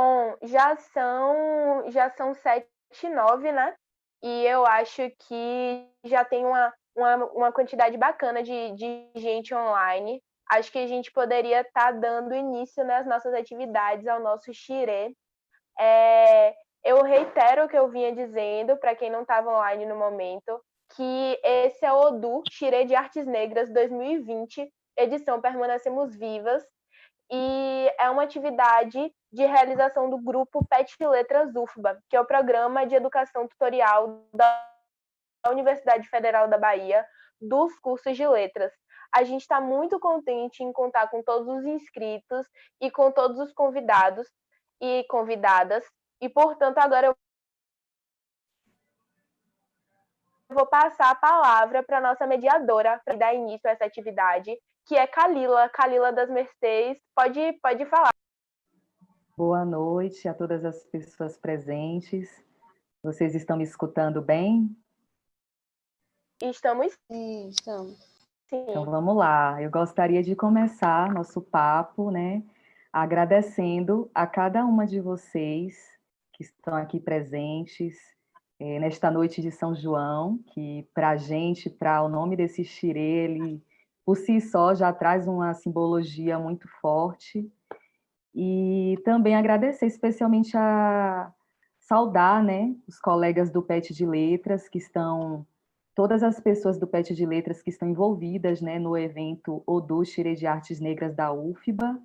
Bom, já são 7h09, né? E eu acho que já tem uma quantidade bacana de gente online. Acho que a gente poderia estar dando início, né, às nossas atividades, ao nosso xirê. Eu reitero o que eu vinha dizendo, para quem não estava online no momento, que esse é o ODU, Xirê de Artes Negras 2020, edição Permanecemos Vivas, e é uma atividade de realização do grupo PET Letras UFBA, que é o Programa de Educação Tutorial da Universidade Federal da Bahia, dos cursos de letras. A gente está muito contente em contar com todos os inscritos e com todos os convidados e convidadas, e, portanto, agora eu vou passar a palavra para a nossa mediadora para dar início a essa atividade, que é Kalila das Mercês. Pode falar. Boa noite a todas as pessoas presentes. Vocês estão me escutando bem? Estamos Sim, estamos. sim. Então vamos lá. Eu gostaria de começar nosso papo, né, agradecendo a cada uma de vocês que estão aqui presentes nesta noite de São João, que para a gente, para o nome desse xirê, ele por si só já traz uma simbologia muito forte. E também agradecer especialmente saudar, né, os colegas do PET de Letras, que estão, todas as pessoas do PET de Letras que estão envolvidas, né, no evento Odu Xirê de Artes Negras da UFBA.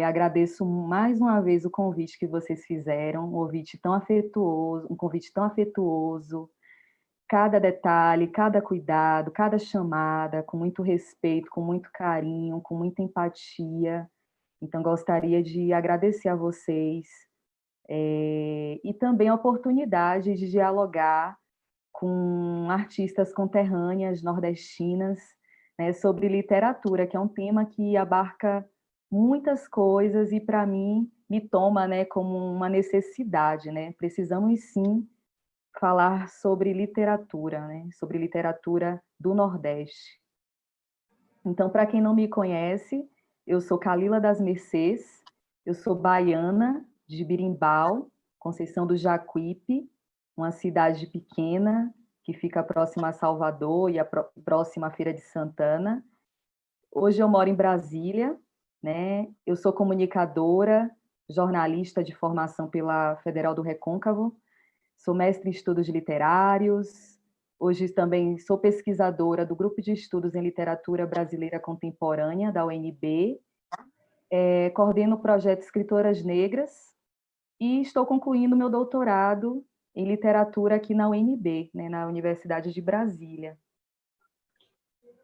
Agradeço mais uma vez o convite que vocês fizeram, um convite tão afetuoso, cada detalhe, cada cuidado, cada chamada, com muito respeito, com muito carinho, com muita empatia. Então, gostaria de agradecer a vocês e também a oportunidade de dialogar com artistas conterrâneas nordestinas, né, sobre literatura, que é um tema que abarca muitas coisas e, para mim, me toma, né, como uma necessidade. Né? Precisamos, sim, falar sobre literatura, né, sobre literatura do Nordeste. Então, para quem não me conhece, eu sou Kalila das Mercês, eu sou baiana de Birimbau, Conceição do Jacuípe, uma cidade pequena que fica próxima a Salvador e próxima à Feira de Santana. Hoje eu moro em Brasília, né? Eu sou comunicadora, jornalista de formação pela Federal do Recôncavo, sou mestre em estudos literários, hoje também sou pesquisadora do Grupo de Estudos em Literatura Brasileira Contemporânea, da UNB, coordeno o projeto Escritoras Negras e estou concluindo meu doutorado em literatura aqui na UNB, né, na Universidade de Brasília.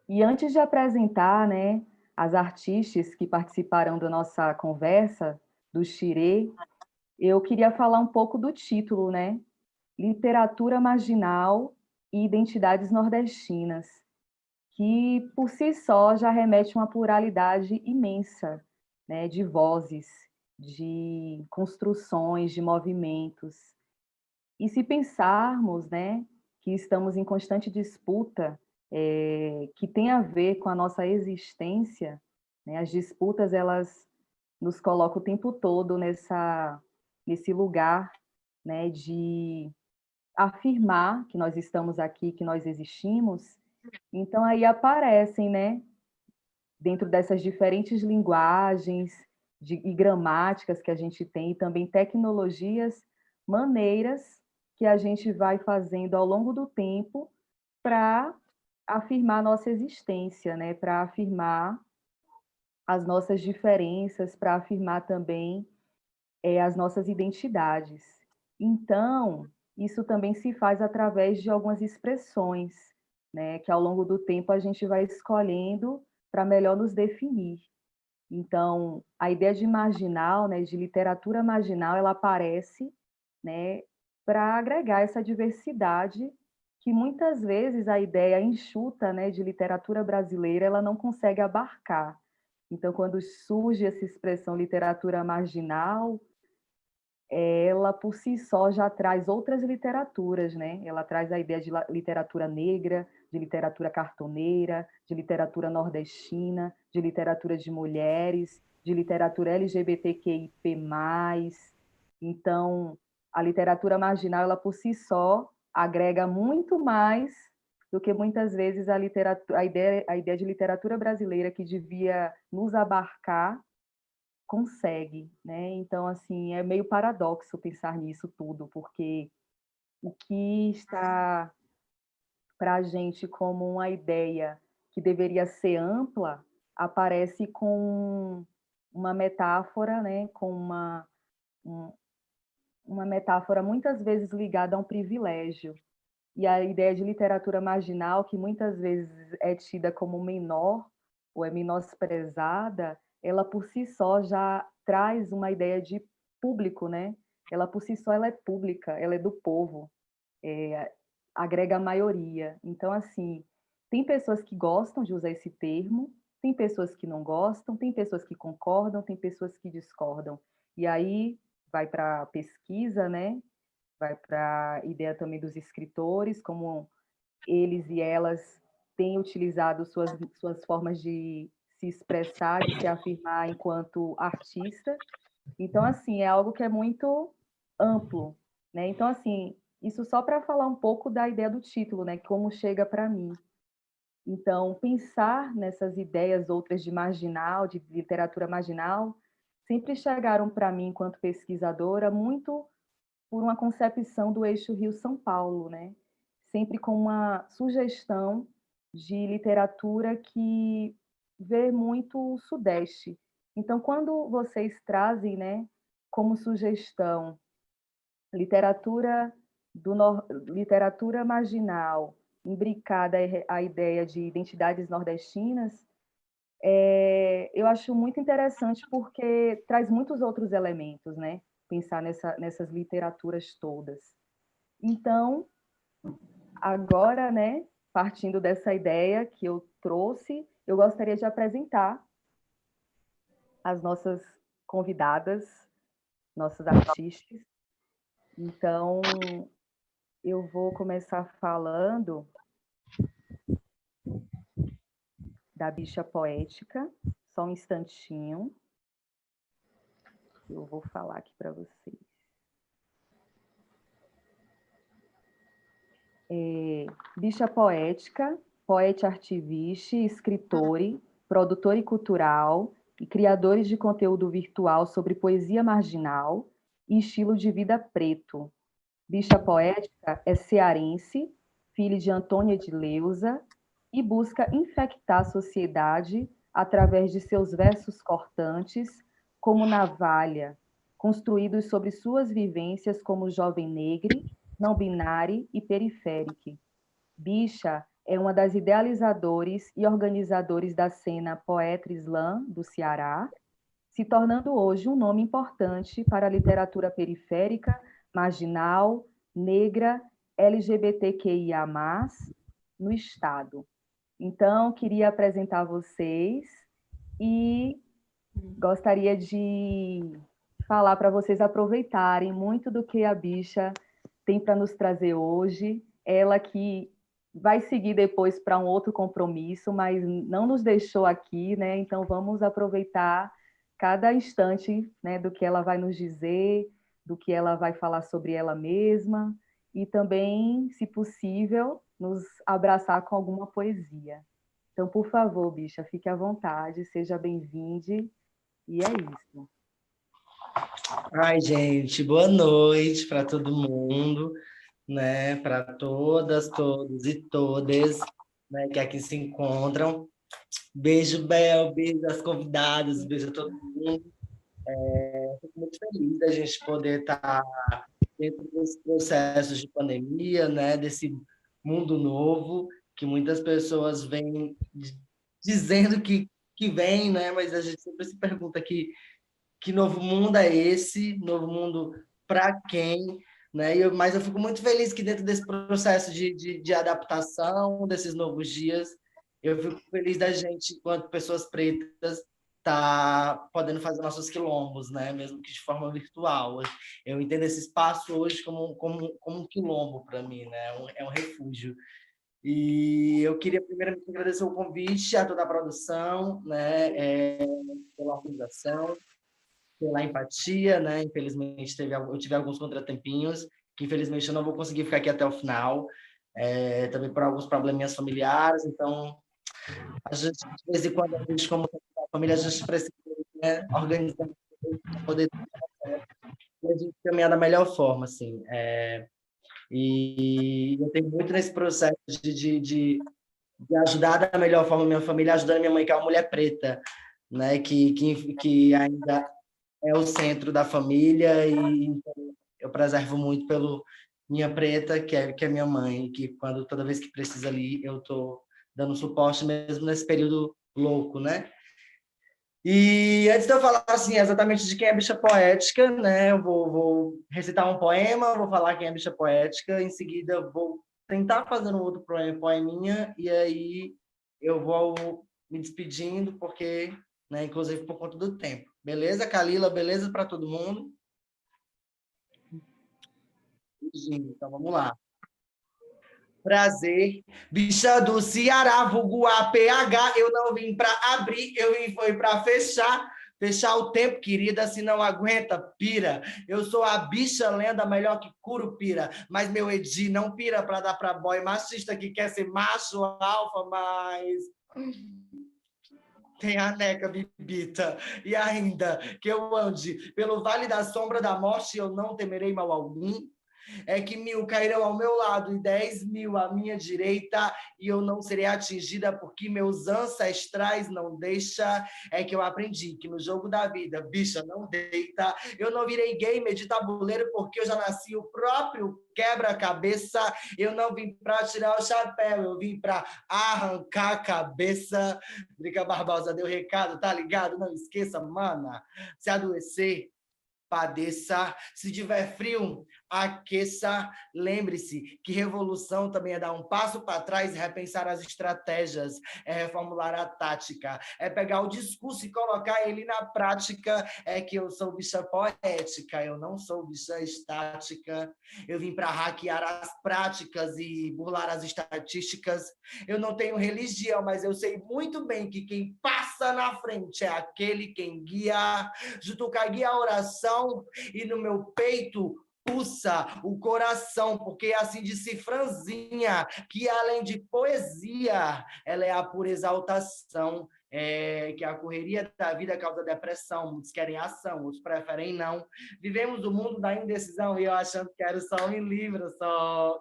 E antes de apresentar, né, as artistas que participarão da nossa conversa, do xirê, eu queria falar um pouco do título, né? Literatura Marginal e Identidades Nordestinas, que por si só já remete a uma pluralidade imensa, né, de vozes, de construções, de movimentos. E se pensarmos, né, que estamos em constante disputa, que tem a ver com a nossa existência, né, as disputas elas nos colocam o tempo todo nesse lugar, né, de afirmar que nós estamos aqui, que nós existimos. Então aí aparecem, né, dentro dessas diferentes linguagens e gramáticas que a gente tem, e também tecnologias, maneiras que a gente vai fazendo ao longo do tempo para afirmar a nossa existência, né, para afirmar as nossas diferenças, para afirmar também as nossas identidades. Então, isso também se faz através de algumas expressões, né, que ao longo do tempo a gente vai escolhendo para melhor nos definir. Então, a ideia de marginal, né, de literatura marginal, ela aparece, né, para agregar essa diversidade que muitas vezes a ideia enxuta, né, de literatura brasileira, ela não consegue abarcar. Então, quando surge essa expressão literatura marginal, ela por si só já traz outras literaturas, né? Ela traz a ideia de literatura negra, de literatura cartoneira, de literatura nordestina, de literatura de mulheres, de literatura LGBTQIP+, Então, a literatura marginal, ela por si só, agrega muito mais do que muitas vezes a ideia de literatura brasileira que devia nos abarcar consegue, né? Então, assim, é meio paradoxo pensar nisso tudo, porque o que está para a gente como uma ideia que deveria ser ampla aparece com uma metáfora, né? Com um, uma metáfora muitas vezes ligada a um privilégio. E a ideia de literatura marginal, que muitas vezes é tida como menor ou é menosprezada, ela por si só já traz uma ideia de público, né? Ela por si só ela é pública, ela é do povo, agrega a maioria. Então, assim, tem pessoas que gostam de usar esse termo, tem pessoas que não gostam, tem pessoas que concordam, tem pessoas que discordam. E aí vai para a pesquisa, né? Vai para a ideia também dos escritores, como eles e elas têm utilizado suas formas de se expressar, de se afirmar enquanto artista. Então, assim, é algo que é muito amplo, né? Então, assim, isso só para falar um pouco da ideia do título, né? Como chega para mim. Então, pensar nessas ideias outras de marginal, de literatura marginal, sempre chegaram para mim, enquanto pesquisadora, muito por uma concepção do eixo Rio-São Paulo, né? Sempre com uma sugestão de literatura que vê muito o Sudeste. Então, quando vocês trazem, né, como sugestão literatura literatura marginal, imbricada à ideia de identidades nordestinas, eu acho muito interessante porque traz muitos outros elementos, né? Pensar nessas literaturas todas. Então, agora, né, partindo dessa ideia que eu trouxe, eu gostaria de apresentar as nossas convidadas, nossos artistas. Então, eu vou começar falando da Bicha Poética, só um instantinho. Eu vou falar aqui para vocês. Bicha Poética, poeta artivista, escritora, produtora cultural e criadores de conteúdo virtual sobre poesia marginal e estilo de vida preto. Bicha Poética é cearense, filha de Antônia de Leusa, e busca infectar a sociedade através de seus versos cortantes, como navalha, construídos sobre suas vivências como jovem negre, não binário e periférico. Bicha é uma das idealizadores e organizadores da cena Poetry Slam do Ceará, se tornando hoje um nome importante para a literatura periférica, marginal, negra, LGBTQIA+, no Estado. Então, queria apresentar a vocês e gostaria de falar para vocês aproveitarem muito do que a Bicha tem para nos trazer hoje. Ela que vai seguir depois para um outro compromisso, mas não nos deixou aqui, né? Então vamos aproveitar cada instante, né, do que ela vai nos dizer, do que ela vai falar sobre ela mesma e também, se possível, nos abraçar com alguma poesia. Então, por favor, Bicha, fique à vontade, seja bem-vinde e é isso. Ai, gente, boa noite para todo mundo, né? Para todas, todos e todas, né, que aqui se encontram. Beijo, Bel, beijo às convidadas, beijo a todo mundo. Fico muito feliz da gente poder estar dentro desse processo de pandemia, né? Desse mundo novo que muitas pessoas vêm dizendo que vem, né? Mas a gente sempre se pergunta que novo mundo é esse, novo mundo para quem, né? Mas eu fico muito feliz que dentro desse processo de adaptação, desses novos dias, eu fico feliz da gente, enquanto pessoas pretas, tá podendo fazer nossos quilombos, né? Mesmo que de forma virtual. Eu entendo esse espaço hoje como um quilombo para mim, né? É um refúgio. E eu queria primeiramente agradecer o convite a toda a produção, né? Pela organização, pela empatia, né? Infelizmente, eu tive alguns contratempinhos, que infelizmente eu não vou conseguir ficar aqui até o final, também por alguns probleminhas familiares, então, a gente, de vez em quando, a gente, como família, a gente precisa, né, organizar para poder e a gente caminhar da melhor forma, assim. E eu tenho muito nesse processo de ajudar da melhor forma a minha família, ajudando minha mãe, que é uma mulher preta, né? Que ainda é o centro da família e então, eu preservo muito pelo minha preta, que é minha mãe, que toda vez que precisa ali, eu tô dando suporte mesmo nesse período louco, né? E antes de eu falar assim, exatamente de quem é a bicha poética, né? Eu vou recitar um poema, vou falar quem é a bicha poética, em seguida eu vou tentar fazer um outro poeminha, e aí eu vou me despedindo, porque, né, inclusive por conta do tempo. Beleza, Kalila? Beleza para todo mundo? Então vamos lá. Prazer, bicha do Ceará, vulgo APH, eu não vim para abrir, eu vim foi para fechar. Fechar o tempo, querida, se não aguenta, pira. Eu sou a bicha lenda melhor que Curupira, mas meu Edi não pira para dar para boy machista que quer ser macho alfa, mas tem a neca bibita. E ainda que eu ande pelo vale da sombra da morte, eu não temerei mal algum. É que 1000 cairão ao meu lado e 10.000 à minha direita, e eu não serei atingida porque meus ancestrais não deixam. É que eu aprendi que no jogo da vida, bicha, não deita. Eu não virei gamer de tabuleiro porque eu já nasci o próprio quebra-cabeça. Eu não vim para tirar o chapéu, eu vim para arrancar a cabeça. Drica Barbosa deu recado, tá ligado? Não esqueça, mana, se adoecer, padeça. Se tiver frio, aqueça. Lembre-se que revolução também é dar um passo para trás e repensar as estratégias, é reformular a tática, é pegar o discurso e colocar ele na prática. É que eu sou bicha poética, eu não sou bicha estática. Eu vim para hackear as práticas e burlar as estatísticas. Eu não tenho religião, mas eu sei muito bem que quem passa na frente é aquele quem guia. Junto com a guia a oração, e no meu peito pulsa o coração, porque assim disse Franzinha, que além de poesia, ela é a pura exaltação. Que a correria da vida causa depressão, muitos querem ação, outros preferem não. Vivemos o mundo da indecisão e eu achando que era só um livro, só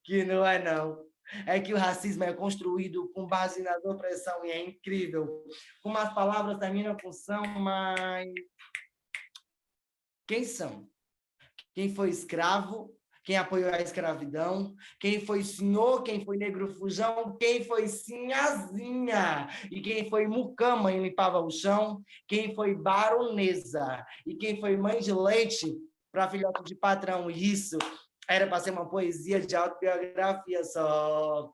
que não é não. É que o racismo é construído com base na opressão e é incrível. Como as palavras terminam com são, mas quem são? Quem foi escravo? Quem apoiou a escravidão? Quem foi senhor? Quem foi negro fujão? Quem foi sinhazinha? E quem foi mucama e limpava o chão? Quem foi baronesa? E quem foi mãe de leite para filhote de patrão? Isso era para ser uma poesia de autobiografia só.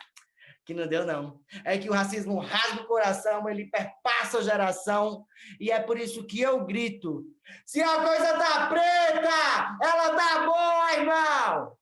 Que não deu, não. É que o racismo rasga o coração, ele perpassa a geração, e é por isso que eu grito: se a coisa tá preta, ela tá boa, irmão!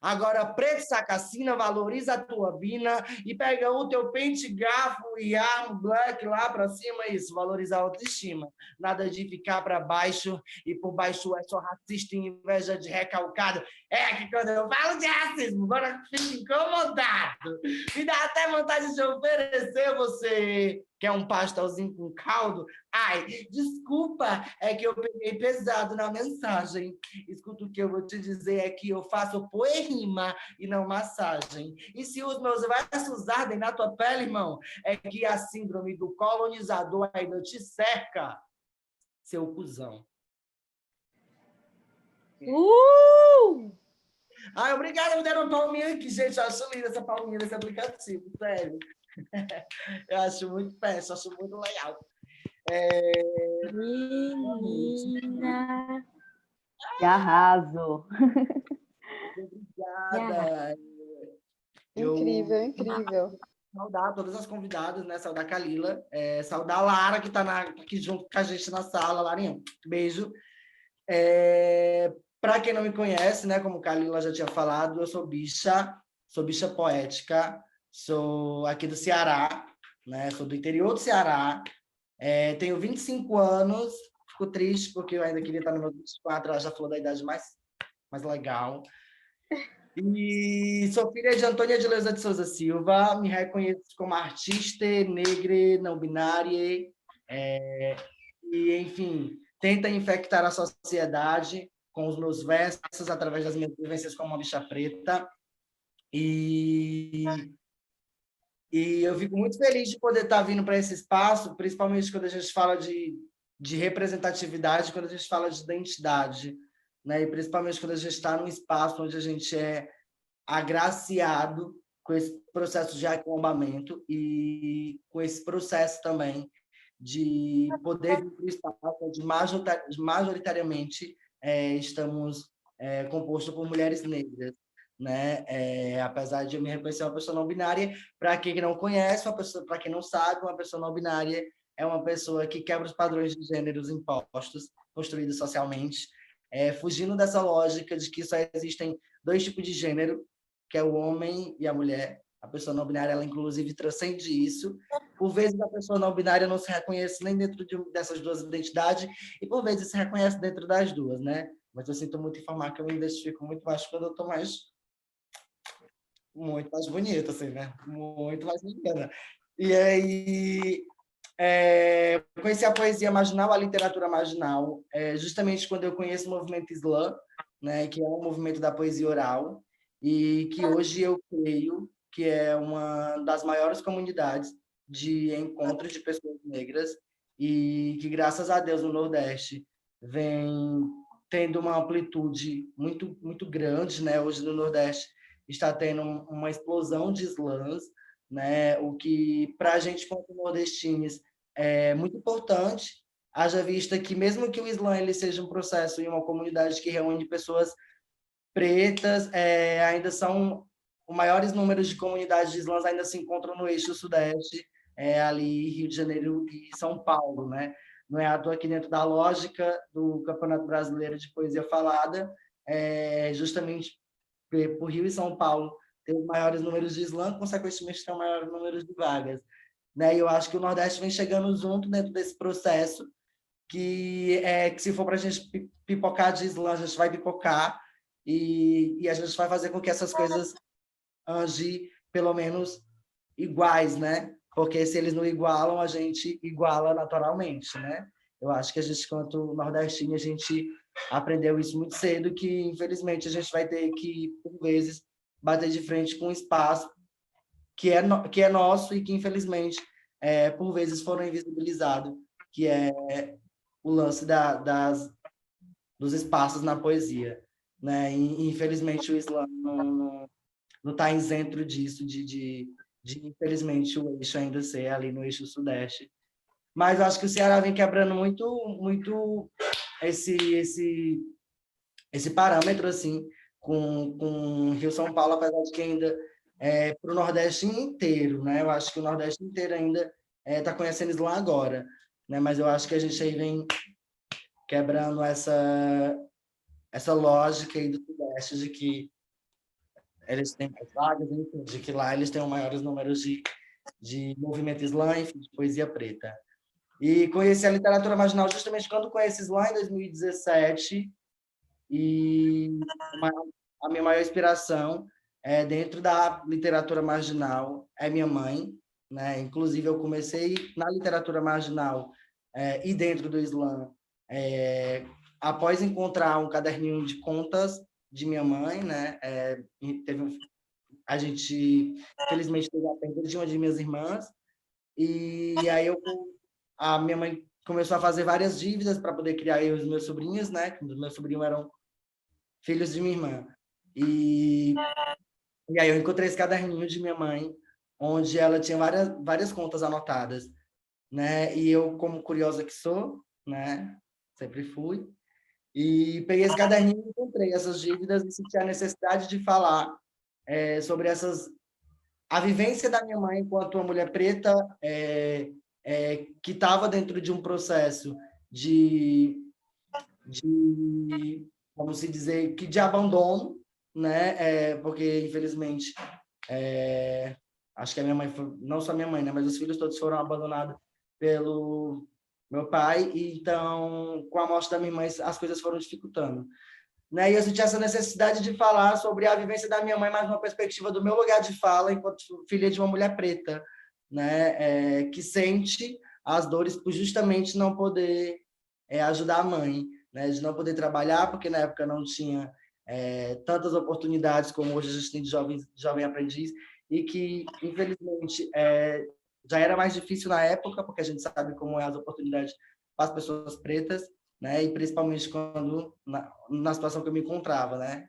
Agora, preto sacassina, valoriza a tua bina e pega o teu pente, garfo e arma black lá pra cima, isso, valorizar a autoestima. Nada de ficar para baixo e por baixo é só racista e inveja de recalcado. É que quando eu falo de racismo, agora fico incomodado. Me dá até vontade de oferecer você. Quer um pastelzinho com caldo? Ai, desculpa, é que eu peguei pesado na mensagem. Escuta, o que eu vou te dizer é que eu faço poema e não massagem. E se os meus versos ardem na tua pele, irmão, é que a síndrome do colonizador ainda te cerca, seu cuzão. Ai, obrigado por ter uma palminha aqui, gente. Eu acho linda essa palminha desse aplicativo, sério. Eu acho muito peço, acho muito legal. Menina, que arraso! Obrigada. Incrível, incrível. Saudar todas as convidadas, né? Saudar a Kalila, saudar a Lara, que está aqui junto com a gente na sala. Larinha, beijo. Para quem não me conhece, né? Como a Kalila já tinha falado, eu sou bicha poética, sou aqui do Ceará, né? Sou do interior do Ceará, tenho 25 anos, fico triste, porque eu ainda queria estar no meu 24, ela já falou da idade mais legal. E sou filha de Antônia de Leusa de Souza Silva, me reconheço como artista negra, não binária, e, enfim, tenta infectar a sociedade com os meus versos, através das minhas vivências como uma bicha preta. E eu fico muito feliz de poder estar vindo para esse espaço, principalmente quando a gente fala de representatividade, quando a gente fala de identidade, né? E principalmente quando a gente está num espaço onde a gente é agraciado com esse processo de arrombamento e com esse processo também de poder vir para o espaço onde majoritariamente estamos composto por mulheres negras, né? Apesar de eu me reconhecer uma pessoa não binária, para quem não conhece, para quem não sabe, uma pessoa não binária é uma pessoa que quebra os padrões de gêneros impostos, construídos socialmente, fugindo dessa lógica de que só existem dois tipos de gênero, que é o homem e a mulher. A pessoa não binária, ela inclusive transcende isso. Por vezes a pessoa não binária não se reconhece nem dentro dessas duas identidades e por vezes se reconhece dentro das duas, né? Mas eu sinto muito informar que eu me identifico muito mais quando eu tô muito mais bonita, assim, né? Muito mais bonita. E aí, conheci a poesia marginal, a literatura marginal, justamente quando eu conheço o movimento Slam, né, que é um movimento da poesia oral, e que hoje eu creio que é uma das maiores comunidades de encontros de pessoas negras, e que, graças a Deus, no Nordeste vem tendo uma amplitude muito, muito grande, né? Hoje no Nordeste está tendo uma explosão de slams, né? O que, para a gente, como nordestinos, é muito importante, haja vista que, mesmo que o slam ele seja um processo em uma comunidade que reúne pessoas pretas, ainda são os maiores números de comunidades de slams ainda se encontram no eixo sudeste, ali Rio de Janeiro e São Paulo, né? Não é à toa que, dentro da lógica do Campeonato Brasileiro de Poesia Falada, justamente por Rio e São Paulo tem os maiores números de slam, consequentemente tem os maiores números de vagas, né? E eu acho que o Nordeste vem chegando junto dentro desse processo, que se for para a gente pipocar de slam, a gente vai pipocar, e a gente vai fazer com que essas coisas andem pelo menos iguais, né? Porque se eles não igualam, a gente iguala naturalmente, né? Eu acho que a gente, quanto nordestino, a gente aprendeu isso muito cedo, que infelizmente a gente vai ter que, por vezes, bater de frente com um espaço que é nosso e que, infelizmente, por vezes foram invisibilizados, que é o lance dos espaços na poesia, né? E, infelizmente, o Islã não está isento disso, de, infelizmente, o eixo ainda ser ali no eixo sudeste. Mas eu acho que o Ceará vem quebrando muito, muito esse parâmetro, assim, com Rio-São Paulo, apesar de que ainda para o Nordeste inteiro, né? Eu acho que o Nordeste inteiro ainda está conhecendo Islã agora, né? Mas eu acho que a gente aí vem quebrando essa lógica aí do Sudeste de que eles têm mais vagas, de que lá eles têm os maiores números de movimento Islã, enfim, de poesia preta. E conheci a literatura marginal justamente quando conheci Islã, em 2017, e a minha maior inspiração dentro da literatura marginal é minha mãe, né? Inclusive, eu comecei na literatura marginal e dentro do Islã, após encontrar um caderninho de contas de minha mãe, né? A gente, felizmente, teve a perda de uma de minhas irmãs, e aí a minha mãe começou a fazer várias dívidas para poder criar eu e os meus sobrinhos, né? Os meus sobrinhos eram filhos de minha irmã. E aí eu encontrei esse caderninho de minha mãe, onde ela tinha várias contas anotadas, né? E eu, como curiosa que sou, né? Sempre fui. E peguei esse caderninho e encontrei essas dívidas e senti a necessidade de falar sobre a vivência da minha mãe enquanto uma mulher preta que estava dentro de um processo de como se dizer, que de abandono, né? Porque, infelizmente, acho que a minha mãe, não só a minha mãe, né? Mas os filhos todos foram abandonados meu pai, e então, com a morte da minha mãe, as coisas foram dificultando. Né? E eu senti essa necessidade de falar sobre a vivência da minha mãe, mas numa perspectiva do meu lugar de fala enquanto filha de uma mulher preta, né? Que sente as dores por justamente não poder ajudar a mãe, né? De não poder trabalhar, porque na época não tinha tantas oportunidades como hoje a gente tem de jovem aprendiz, e que, infelizmente, já era mais difícil na época, porque a gente sabe como é as oportunidades para as pessoas pretas, né? E principalmente quando na situação que eu me encontrava, né?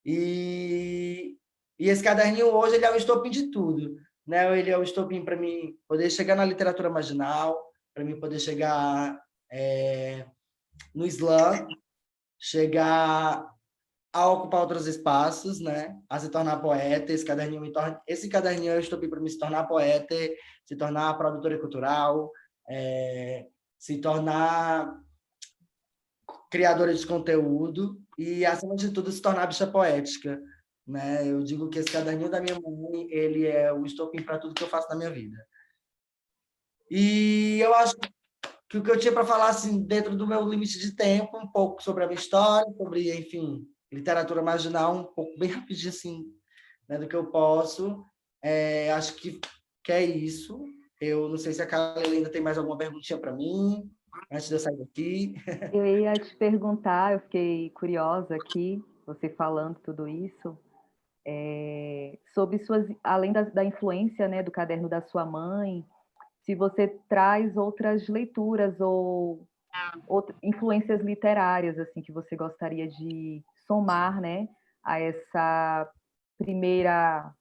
E esse caderninho hoje ele é o estopim de tudo, né? Ele é o estopim para mim poder chegar na literatura marginal, para mim poder chegar no slam, chegar a ocupar outros espaços, né? A se tornar poeta. Esse caderninho é o estopim para me se tornar poeta, se tornar produtora cultural, se tornar criadora de conteúdo e, acima de tudo, se tornar bicha poética, né? Eu digo que esse caderninho da minha mãe, ele é o estopim para tudo que eu faço na minha vida. E eu acho que o que eu tinha para falar, assim, dentro do meu limite de tempo, um pouco sobre a minha história, sobre, enfim, literatura marginal, um pouco bem rapidinho, assim, né, do que eu posso. Acho que é isso. Eu não sei se a Carla ainda tem mais alguma perguntinha para mim, antes de eu sair daqui. Eu ia te perguntar, eu fiquei curiosa aqui, você falando tudo isso, sobre suas, além da influência, né, do caderno da sua mãe, se você traz outras leituras ou influências literárias assim que você gostaria de somar, né, a essa primeira,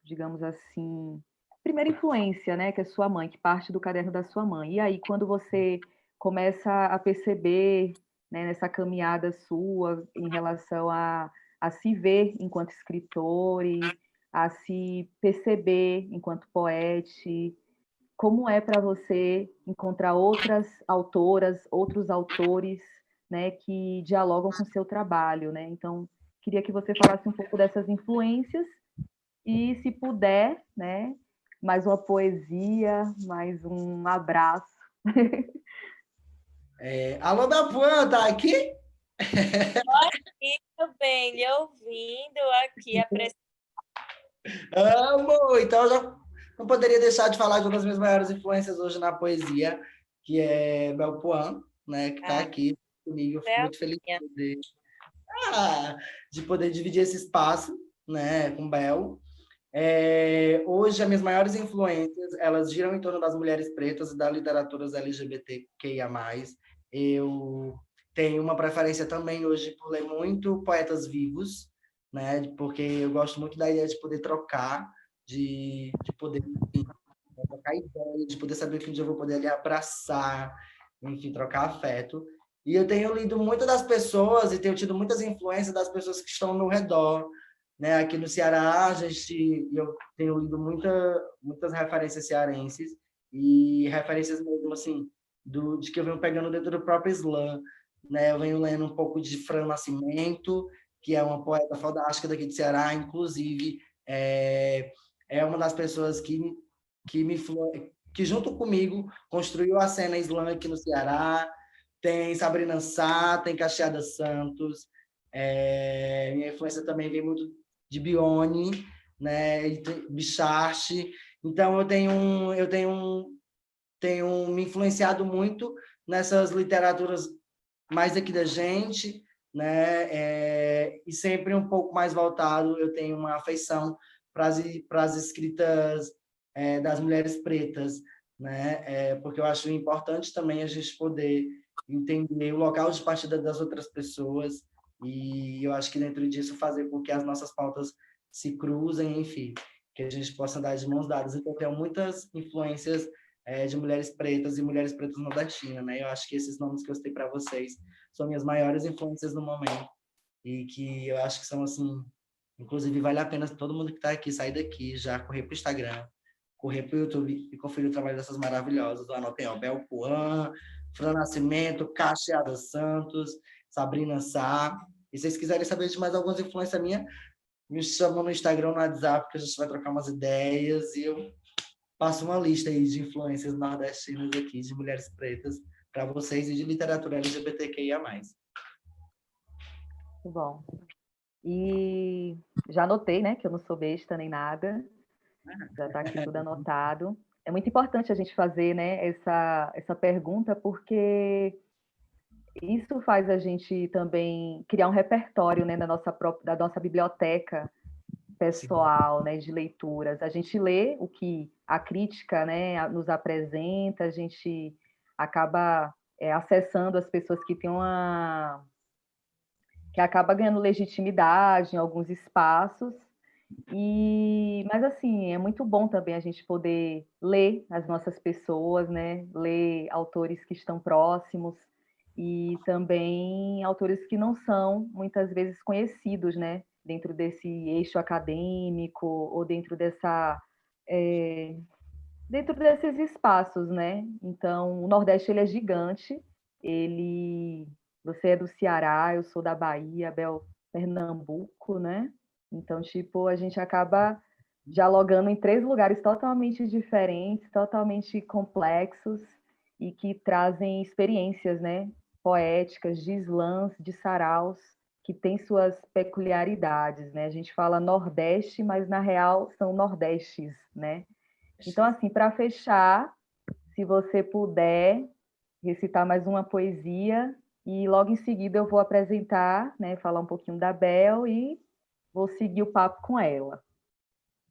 digamos assim, primeira influência, né, que é sua mãe, que parte do caderno da sua mãe. E aí, quando você começa a perceber, né, nessa caminhada sua em relação a se ver enquanto escritor e a se perceber enquanto poeta, como é para você encontrar outras autoras, outros autores, né, que dialogam com o seu trabalho, né? Então, queria que você falasse um pouco dessas influências e, se puder, né, mais uma poesia, mais um abraço. Alô, Belpuan, tá aqui? Aqui também, lhe ouvindo aqui, Amo! Então, eu já não poderia deixar de falar de uma das minhas maiores influências hoje na poesia, que é Belpuan, né, que está aqui comigo. Eu fico muito feliz de poder dividir esse espaço, né, com Bel. Hoje, as minhas maiores influências, elas giram em torno das mulheres pretas e da literatura LGBTQIA+. Eu tenho uma preferência também hoje por ler muito poetas vivos, né? Porque eu gosto muito da ideia de poder trocar, de poder, enfim, trocar ideia, de poder saber que um dia eu vou poder ali abraçar, enfim, trocar afeto. E eu tenho lido muito das pessoas e tenho tido muitas influências das pessoas que estão ao meu redor, né? Aqui no Ceará, eu tenho lido muitas referências cearenses e referências mesmo, assim, de que eu venho pegando dentro do próprio slam, né? Eu venho lendo um pouco de Fran Nascimento, que é uma poeta fantástica daqui do Ceará, inclusive é uma das pessoas que junto comigo construiu a cena slam aqui no Ceará. Tem Sabrina Sá, tem Cacheada Santos. Minha influência também vem muito de Bione, né, e Bicharte. Então tenho me influenciado muito nessas literaturas mais aqui da gente, né, e sempre um pouco mais voltado. Eu tenho uma afeição para as escritas das mulheres pretas, né, porque eu acho importante também a gente poder entender o local de partida das outras pessoas, e eu acho que dentro disso fazer com que as nossas pautas se cruzem, enfim, que a gente possa andar de mãos dadas. Então, tenho muitas influências de mulheres pretas e mulheres pretas nordestinas, né? Eu acho que esses nomes que eu citei para vocês são minhas maiores influências no momento, e que eu acho que são, assim, inclusive vale a pena todo mundo que está aqui sair daqui, já correr para o Instagram, correr para o YouTube e conferir o trabalho dessas maravilhosas. Anotem, ó, Belpuan, Fran Nascimento, Cacheada Santos, Sabrina Sá. E se vocês quiserem saber de mais algumas influências minhas, me chamam no Instagram, no WhatsApp, que a gente vai trocar umas ideias. E eu passo uma lista aí de influências nordestinas aqui, de mulheres pretas, para vocês e de literatura LGBTQIA+. Muito bom. E já anotei, né, que eu não sou besta nem nada, já está aqui tudo anotado. É muito importante a gente fazer, né, essa pergunta, porque isso faz a gente também criar um repertório, né, da nossa biblioteca pessoal, né, de leituras. A gente lê o que a crítica, né, nos apresenta, a gente acaba acessando as pessoas que têm que acaba ganhando legitimidade em alguns espaços. Mas assim, é muito bom também a gente poder ler as nossas pessoas, né? Ler autores que estão próximos e também autores que não são muitas vezes conhecidos, né? Dentro desse eixo acadêmico ou dentro desses espaços, né? Então, o Nordeste ele é gigante. Você é do Ceará, eu sou da Bahia, Bel, Pernambuco, né? Então, tipo, a gente acaba dialogando em 3 lugares totalmente diferentes, totalmente complexos e que trazem experiências, né? Poéticas, de slams, de saraus, que têm suas peculiaridades, né? A gente fala Nordeste, mas na real são Nordestes, né? Então, assim, para fechar, se você puder recitar mais uma poesia, e logo em seguida eu vou apresentar, né, falar um pouquinho da Bel e vou seguir o papo com ela.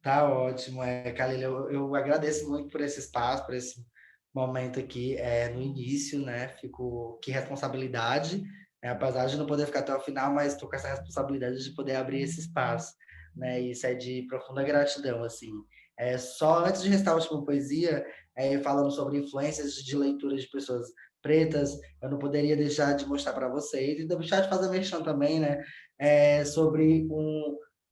Tá ótimo, Kalila, eu agradeço muito por esse espaço, por esse momento aqui no início, né? Que responsabilidade, né? Apesar de não poder ficar até o final, mas estou com essa responsabilidade de poder abrir esse espaço, né? E isso é de profunda gratidão, assim. Só antes de restar a última poesia, falando sobre influências de leitura de pessoas pretas, eu não poderia deixar de mostrar para vocês e deixar de fazer menção também, né? Sobre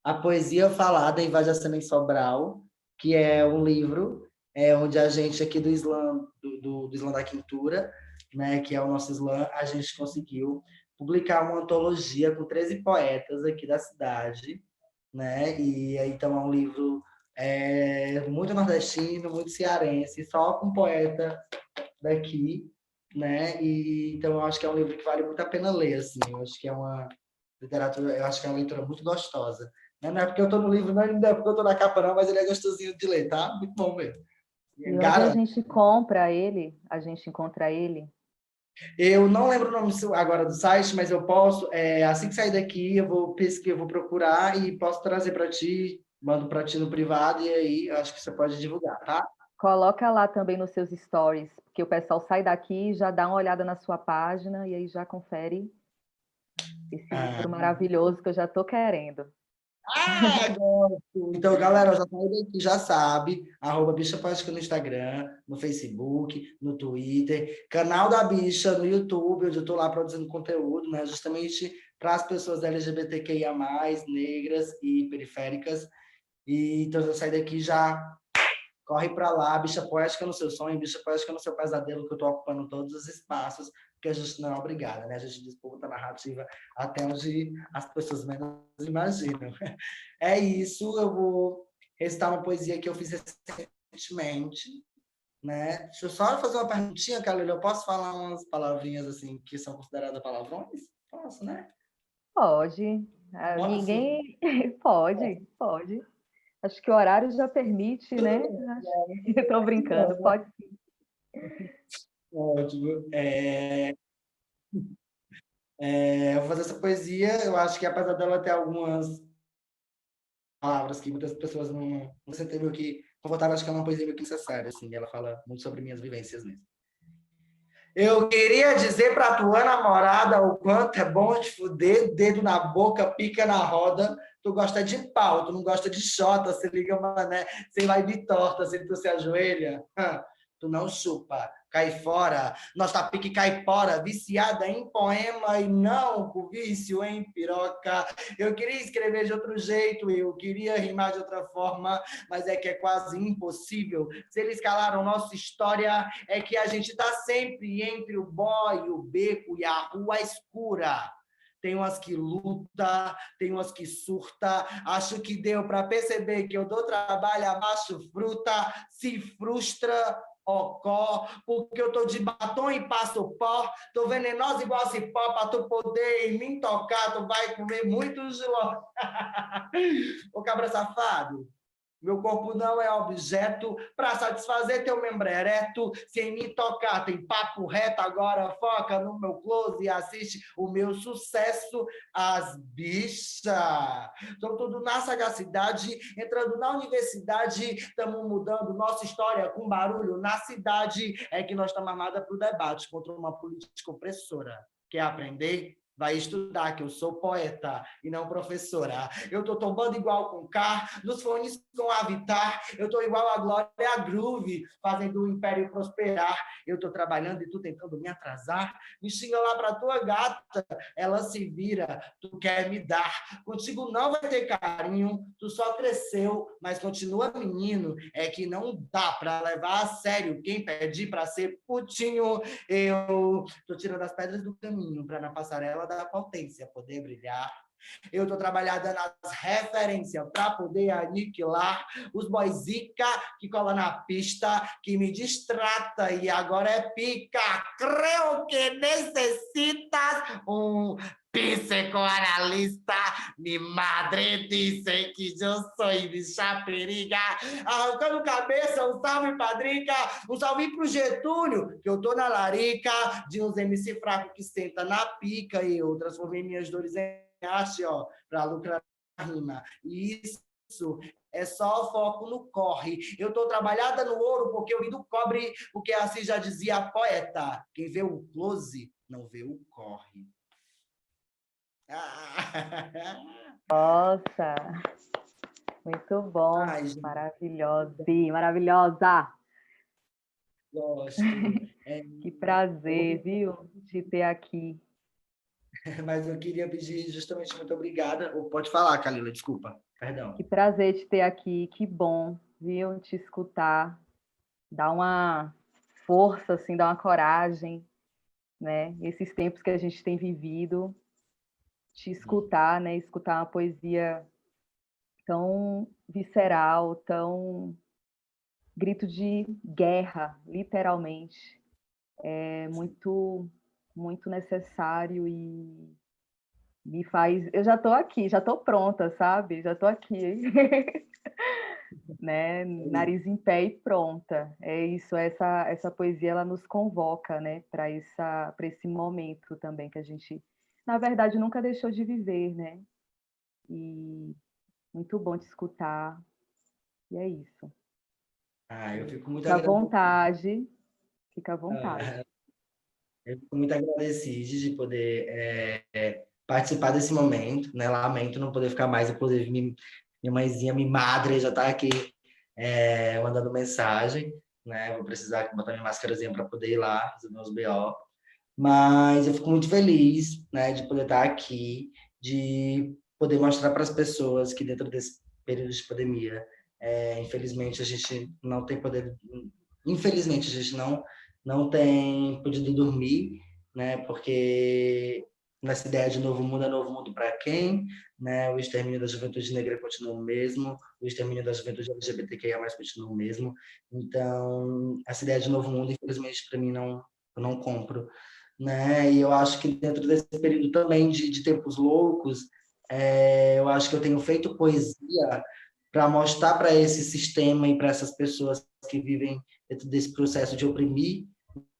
a poesia falada em Vajassamen Sobral, que é um livro onde a gente aqui do Islã, do Islã da Quintura, né, que é o nosso Islã, a gente conseguiu publicar uma antologia com 13 poetas aqui da cidade, né? E então é um livro muito nordestino, muito cearense, só com poeta daqui, né? E então eu acho que é um livro que vale muito a pena ler, assim. Eu acho que é uma literatura, eu acho que é uma leitura muito gostosa. Não é porque eu estou no livro, não é porque eu estou na capa, não, mas ele é gostosinho de ler, tá? Muito bom mesmo. E onde a Garanto. gente compra ele, a gente encontra ele. Eu não lembro o nome agora do site, mas eu posso, assim que sair daqui, eu vou pesquisar, eu vou procurar e posso trazer para ti, mando para ti no privado, e aí eu acho que você pode divulgar, tá? Coloca lá também nos seus stories, porque o pessoal sai daqui, já dá uma olhada na sua página e aí já confere esse livro maravilhoso que eu já estou querendo. Gosto! Então, galera, já sabe daqui, já sabe, @Bicha Poética no Instagram, no Facebook, no Twitter, canal da Bicha no YouTube, onde eu estou lá produzindo conteúdo, né, justamente para as pessoas LGBTQIA+, negras e periféricas. E então, já sai daqui, já corre para lá, Bicha Poética no seu sonho, Bicha Poética no seu pesadelo, que eu estou ocupando todos os espaços, porque a gente não é obrigada, né? A gente disputa a narrativa até onde as pessoas menos imaginam. É isso, eu vou recitar uma poesia que eu fiz recentemente, né? Deixa eu só fazer uma perguntinha, Carolina, eu posso falar umas palavrinhas assim que são consideradas palavrões? Posso, né? Pode. Posso? Ninguém pode. Acho que o horário já permite, né? Estou brincando, pode sim. Ótimo. Eu vou fazer essa poesia, eu acho que apesar dela ter algumas palavras que muitas pessoas não sentem meio que confortável, acho que é uma poesia meio que necessária, assim, ela fala muito sobre minhas vivências mesmo. Eu queria dizer pra tua namorada o quanto é bom te fuder, dedo na boca, pica na roda. Tu gosta de pau, tu não gosta de xota, você liga, mané, você vai de torta, se tu se ajoelha. Tu não chupa, cai fora. Nossa pique caipora, viciada em poema e não com vício em piroca. Eu queria escrever de outro jeito, eu queria rimar de outra forma, mas é que é quase impossível. Se eles calaram nossa história, é que a gente tá sempre entre o boy, o beco e a rua escura. tem umas que luta, tem umas que surta. Acho que deu para perceber que eu dou trabalho, abaixo fruta, se frustra, ocó, porque eu tô de batom e passo pó, tô venenosa igual cipó, para tu poder em mim tocar, tu vai comer muito giló. Ô cabra safado, meu corpo não é objeto para satisfazer teu membro ereto. Sem me tocar, tem papo reto. Agora foca no meu close e assiste o meu sucesso. As bichas. Então, tudo na sagacidade. Entrando na universidade, estamos mudando nossa história com barulho na cidade. É que nós estamos armadas para o debate contra uma política opressora. Quer aprender? Vai estudar, que eu sou poeta e não professora. Eu tô tombando igual com K, nos fones com Avatar. Eu tô igual a Glória e a Groove, fazendo o império prosperar. Eu tô trabalhando e tu tentando me atrasar. Me xinga lá pra tua gata, ela se vira, tu quer me dar. Contigo não vai ter carinho, tu só cresceu, mas continua menino. É que não dá pra levar a sério quem pede pra ser putinho. Eu tô tirando as pedras do caminho pra na passarela da potência poder brilhar. Eu tô trabalhando nas referências para poder aniquilar os boyzica que cola na pista, que me distrata e agora é pica. Creo que necessitas um psicoanalista. Mi madre disse que eu sou bicha periga. Arrancando cabeça, um salve padrica, um salve pro Getúlio, que eu tô na larica de uns MC fraco que senta na pica e eu transformei minhas dores em arte, ó, para lucrar a rima. Isso é só foco no corre. Eu tô trabalhada no ouro porque eu vim do cobre, porque assim já dizia a poeta. Quem vê o close não vê o corre. Nossa, muito bom. Ai, gente, Maravilhosa. Sim, maravilhosa. gosto. Que prazer, viu, de ter aqui. Mas eu queria pedir justamente muito obrigada. Ou pode falar, Kalila, desculpa. Perdão. Que prazer te ter aqui. Que bom, viu, te escutar. Dá uma força, assim, dá uma coragem, né? Esses tempos que a gente tem vivido, te escutar, né? Escutar uma poesia tão visceral, tão grito de guerra, literalmente. É muito, muito necessário e me faz... Eu já estou aqui, já estou pronta, sabe? Já estou aqui, né? Nariz em pé e pronta. É isso, essa poesia, ela nos convoca, né? Para esse momento também que a gente, na verdade, nunca deixou de viver, né? E muito bom te escutar. E é isso. Eu fico muito Fica à agradecido. vontade. Fica à vontade. Eu fico muito agradecido de poder participar desse momento, né? Lamento não poder ficar mais, inclusive minha mãezinha, minha madre já está aqui mandando mensagem, né? Vou precisar botar minha máscarazinha para poder ir lá resolver os BO. Mas eu fico muito feliz, né, de poder estar aqui, de poder mostrar para as pessoas que dentro desse período de pandemia, infelizmente a gente não tem poder, infelizmente a gente não tem podido dormir, né, porque nessa ideia de novo mundo é novo mundo para quem, né, o extermínio da juventude negra continua o mesmo, o extermínio da juventude LGBTQIA+ continua o mesmo, então essa ideia de novo mundo, infelizmente para mim eu não compro, né? E eu acho que dentro desse período também de tempos loucos, eu acho que eu tenho feito poesia para mostrar para esse sistema e para essas pessoas que vivem dentro desse processo de oprimir,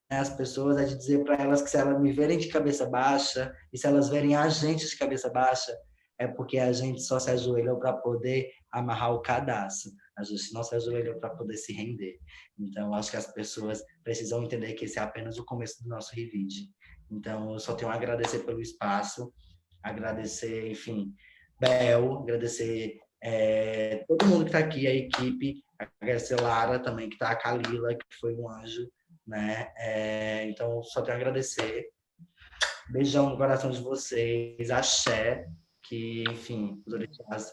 né, as pessoas, de dizer para elas que se elas me verem de cabeça baixa e se elas verem a gente de cabeça baixa, é porque a gente só se ajoelhou para poder amarrar o cadastro. A gente não se ajoelhou para poder se render. Então, acho que as pessoas precisam entender que esse é apenas o começo do nosso revide. Então, eu só tenho a agradecer pelo espaço, agradecer, enfim, Bel, agradecer todo mundo que está aqui, a equipe, agradecer Lara também, que está, a Kalila, que foi um anjo, né? Então, só tenho a agradecer. Beijão no coração de vocês, axé, que, enfim, os orixás,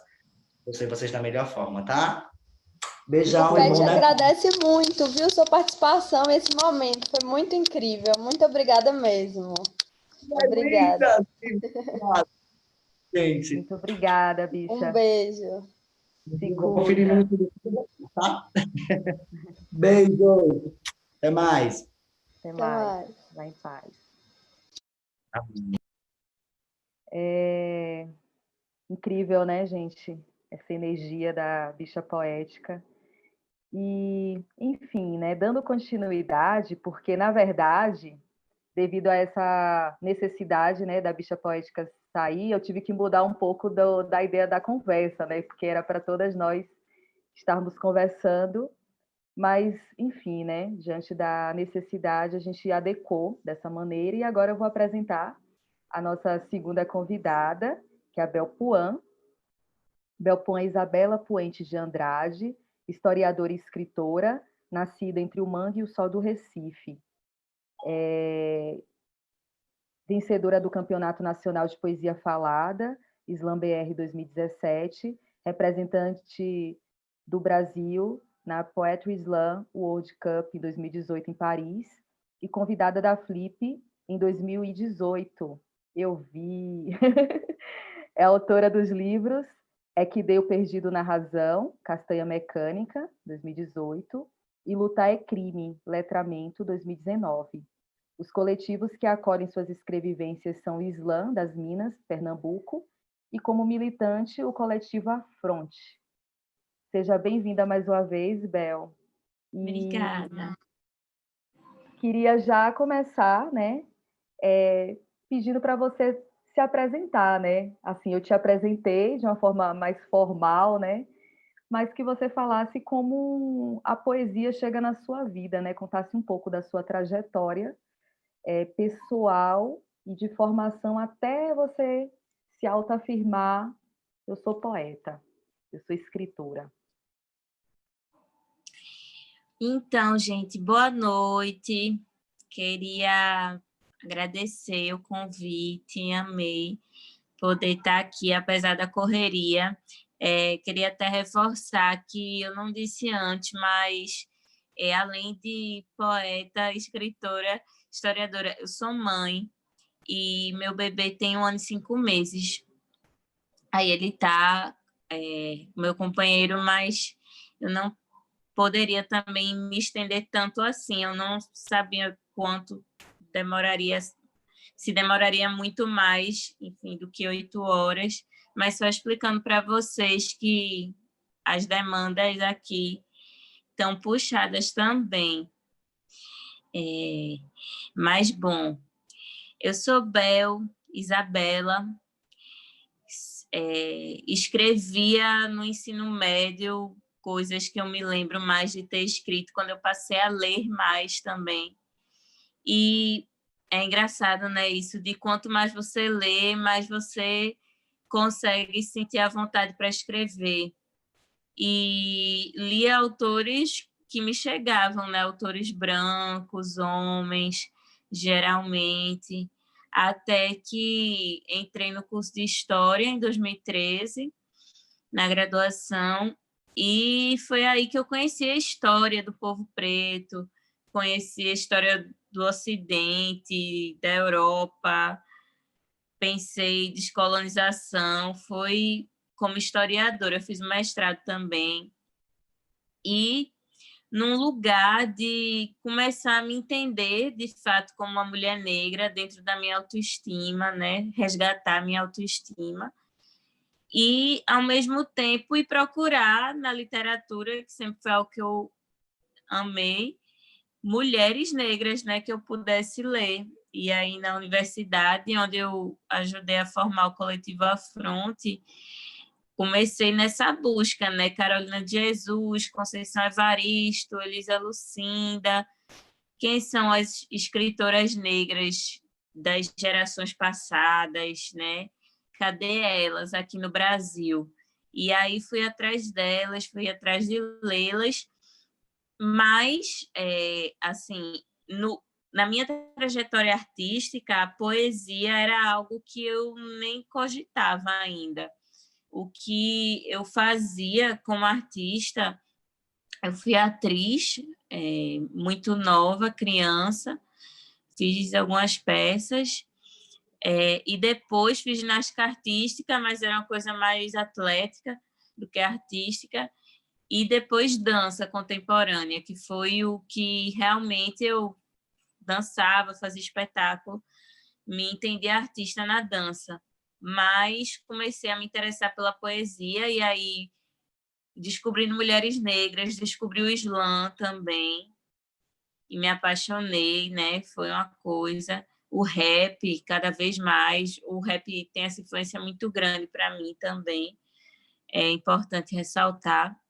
eu sei vocês da melhor forma, tá? Beijão. O Pet agradece muito, viu, sua participação nesse momento. Foi muito incrível. Muito obrigada mesmo. Obrigada. Obrigado, gente. Muito obrigada, bicha. Beijo. Se Vou conferir no cuida. YouTube, tá? Beijo. Até mais. Até Até mais. mais. Vai em paz. É incrível, né, gente? Essa energia da bicha poética. E, enfim, né, dando continuidade, porque, na verdade, devido a essa necessidade, né, da bicha poética sair, eu tive que mudar um pouco da ideia da conversa, né, porque era para todas nós estarmos conversando, mas, enfim, né, diante da necessidade, a gente adequou dessa maneira, e agora eu vou apresentar a nossa segunda convidada, que é a Belpuan. Belpuan Isabela Puentes de Andrade, historiadora e escritora, nascida entre o Mangue e o Sol do Recife. Vencedora do Campeonato Nacional de Poesia Falada, Slam BR 2017, representante do Brasil na Poetry Slam World Cup em 2018 em Paris, e convidada da Flip em 2018. Eu vi. É autora dos livros É que Dei o Perdido na Razão, Castanha Mecânica, 2018, e Lutar é Crime, Letramento, 2019. Os coletivos que acolhem suas escrevivências são o Slam das Minas, Pernambuco, e como militante, o coletivo Afronte. Seja bem-vinda mais uma vez, Bel. Obrigada. Queria já começar, né, pedindo para você se apresentar, né? Assim, eu te apresentei de uma forma mais formal, né? Mas que você falasse como a poesia chega na sua vida, né? Contasse um pouco da sua trajetória pessoal e de formação até você se autoafirmar: eu sou poeta, eu sou escritora. Então, gente, boa noite. Queria agradecer o convite, amei poder estar aqui, apesar da correria. Queria até reforçar que eu não disse antes, mas além de poeta, escritora, historiadora, eu sou mãe e meu bebê tem 1 ano e 5 meses. Aí ele está meu companheiro, mas eu não poderia também me estender tanto assim. Eu não sabia quanto demoraria, se demoraria muito mais, enfim, do que 8 horas, mas só explicando para vocês que as demandas aqui estão puxadas também. Mas, bom, eu sou Bel Isabela, escrevia no ensino médio coisas que eu me lembro mais de ter escrito quando eu passei a ler mais também. E é engraçado, né, isso de quanto mais você lê, mais você consegue sentir a vontade para escrever. E li autores que me chegavam, né, autores brancos, homens, geralmente, até que entrei no curso de História em 2013, na graduação, e foi aí que eu conheci a história do povo preto, conheci a história do Ocidente, da Europa, pensei em descolonização, foi como historiadora, eu fiz um mestrado também, e num lugar de começar a me entender, de fato, como uma mulher negra dentro da minha autoestima, né? Resgatar a minha autoestima, e, ao mesmo tempo, ir procurar na literatura, que sempre foi algo que eu amei, mulheres negras, né, que eu pudesse ler. E aí, na universidade, onde eu ajudei a formar o coletivo Afronte, comecei nessa busca, né? Carolina de Jesus, Conceição Evaristo, Elisa Lucinda, quem são as escritoras negras das gerações passadas, né? Cadê elas aqui no Brasil? E aí fui atrás delas, fui atrás de lê-las, mas, assim, na minha trajetória artística, a poesia era algo que eu nem cogitava ainda. O que eu fazia como artista, eu fui atriz, muito nova, criança, fiz algumas peças, E depois fiz ginástica artística, mas era uma coisa mais atlética do que artística. E depois dança contemporânea, que foi o que realmente eu dançava, fazia espetáculo, me entendi artista na dança. Mas comecei a me interessar pela poesia e aí descobrindo mulheres negras, descobri o slam também e me apaixonei, né? Foi uma coisa. O rap, cada vez mais, o rap tem essa influência muito grande para mim também. É importante ressaltar.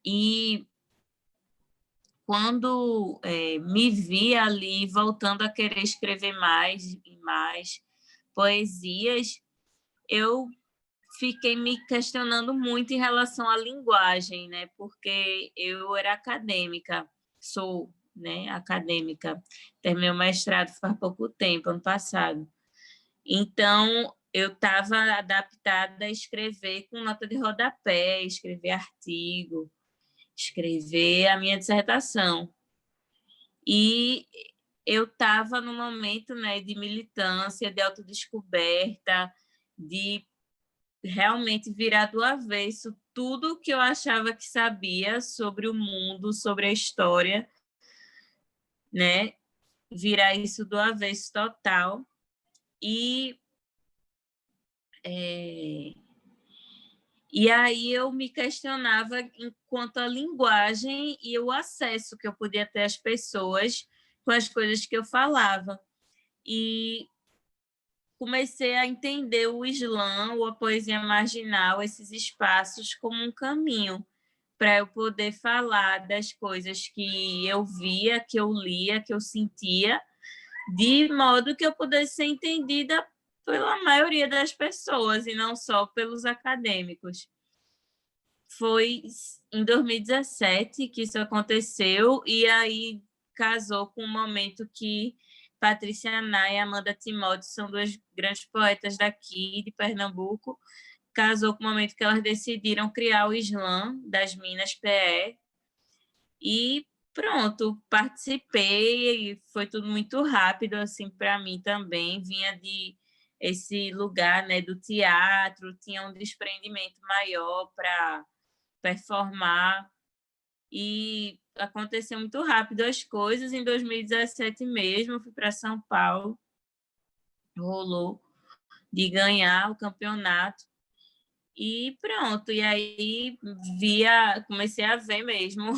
E quando me vi ali voltando a querer escrever mais e mais poesias, eu fiquei me questionando muito em relação à linguagem, né? Porque eu era acadêmica, sou, né, acadêmica. Terminei o mestrado faz pouco tempo, ano passado. Então, eu estava adaptada a escrever com nota de rodapé, escrever artigo, escrever a minha dissertação. E eu estava num momento, né, de militância, de autodescoberta, de realmente virar do avesso tudo que eu achava que sabia sobre o mundo, sobre a história, né? Virar isso do avesso total. E aí eu me questionava enquanto a linguagem e o acesso que eu podia ter às pessoas com as coisas que eu falava. E comecei a entender o Islã ou a poesia marginal, esses espaços, como um caminho para eu poder falar das coisas que eu via, que eu lia, que eu sentia, de modo que eu pudesse ser entendida pela maioria das pessoas e não só pelos acadêmicos. Foi em 2017 que isso aconteceu, e aí casou com um momento que Patrícia Ana e Amanda Timóteo são duas grandes poetas daqui, de Pernambuco, casou com o momento que elas decidiram criar o Slam das Minas PE, e pronto, participei, e foi tudo muito rápido, assim, para mim também, vinha de esse lugar, né, do teatro, tinha um desprendimento maior para performar, e aconteceu muito rápido as coisas. Em 2017 mesmo, fui para São Paulo, rolou de ganhar o campeonato, e pronto. E aí comecei a ver mesmo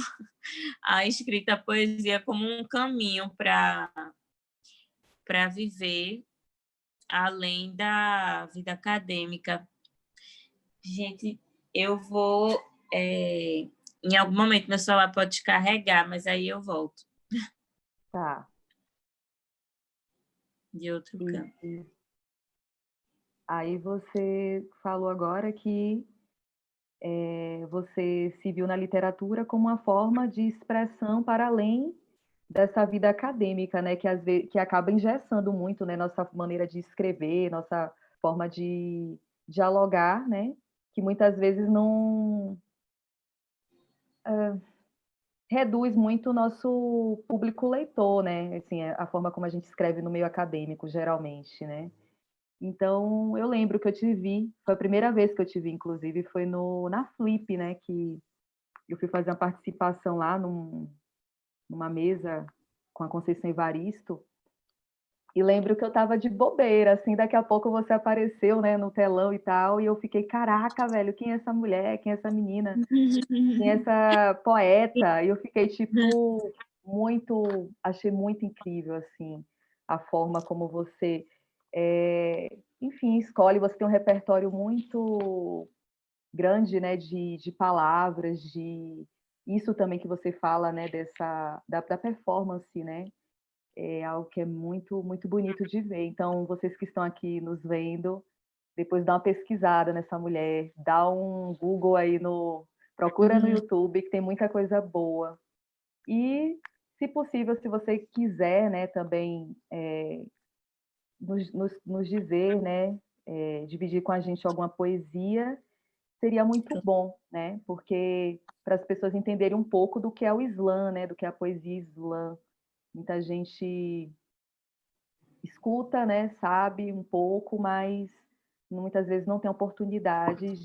a escrita, a poesia como um caminho para viver além da vida acadêmica. Gente, eu vou... em algum momento meu celular pode descarregar, mas aí eu volto. Tá. De outro canto. Aí você falou agora que você se viu na literatura como uma forma de expressão para além dessa vida acadêmica, né, que às vezes que acaba engessando muito, né, nossa maneira de escrever, nossa forma de dialogar, né, que muitas vezes não reduz muito o nosso público leitor, né, assim, a forma como a gente escreve no meio acadêmico, geralmente, né. Então, eu lembro que eu te vi, foi a primeira vez que eu te vi, inclusive, foi na Flip, né, que eu fui fazer uma participação lá numa mesa com a Conceição Evaristo, e lembro que eu estava de bobeira, assim, daqui a pouco você apareceu, né, no telão e tal, e eu fiquei, caraca, velho, quem é essa mulher, quem é essa menina, quem é essa poeta? E eu fiquei, tipo, achei muito incrível, assim, a forma como você, enfim, escolhe, você tem um repertório muito grande, né, de palavras, de isso também que você fala, né, da performance, né, é algo que é muito, muito bonito de ver. Então, vocês que estão aqui nos vendo, depois dá uma pesquisada nessa mulher, dá um Google aí procura no YouTube, que tem muita coisa boa. E, se possível, se você quiser, né, também nos dizer, né, dividir com a gente alguma poesia, seria muito bom, né? Porque para as pessoas entenderem um pouco do que é o Islã, né? Do que é a poesia Islã. Muita gente escuta, né, sabe um pouco, mas muitas vezes não tem oportunidade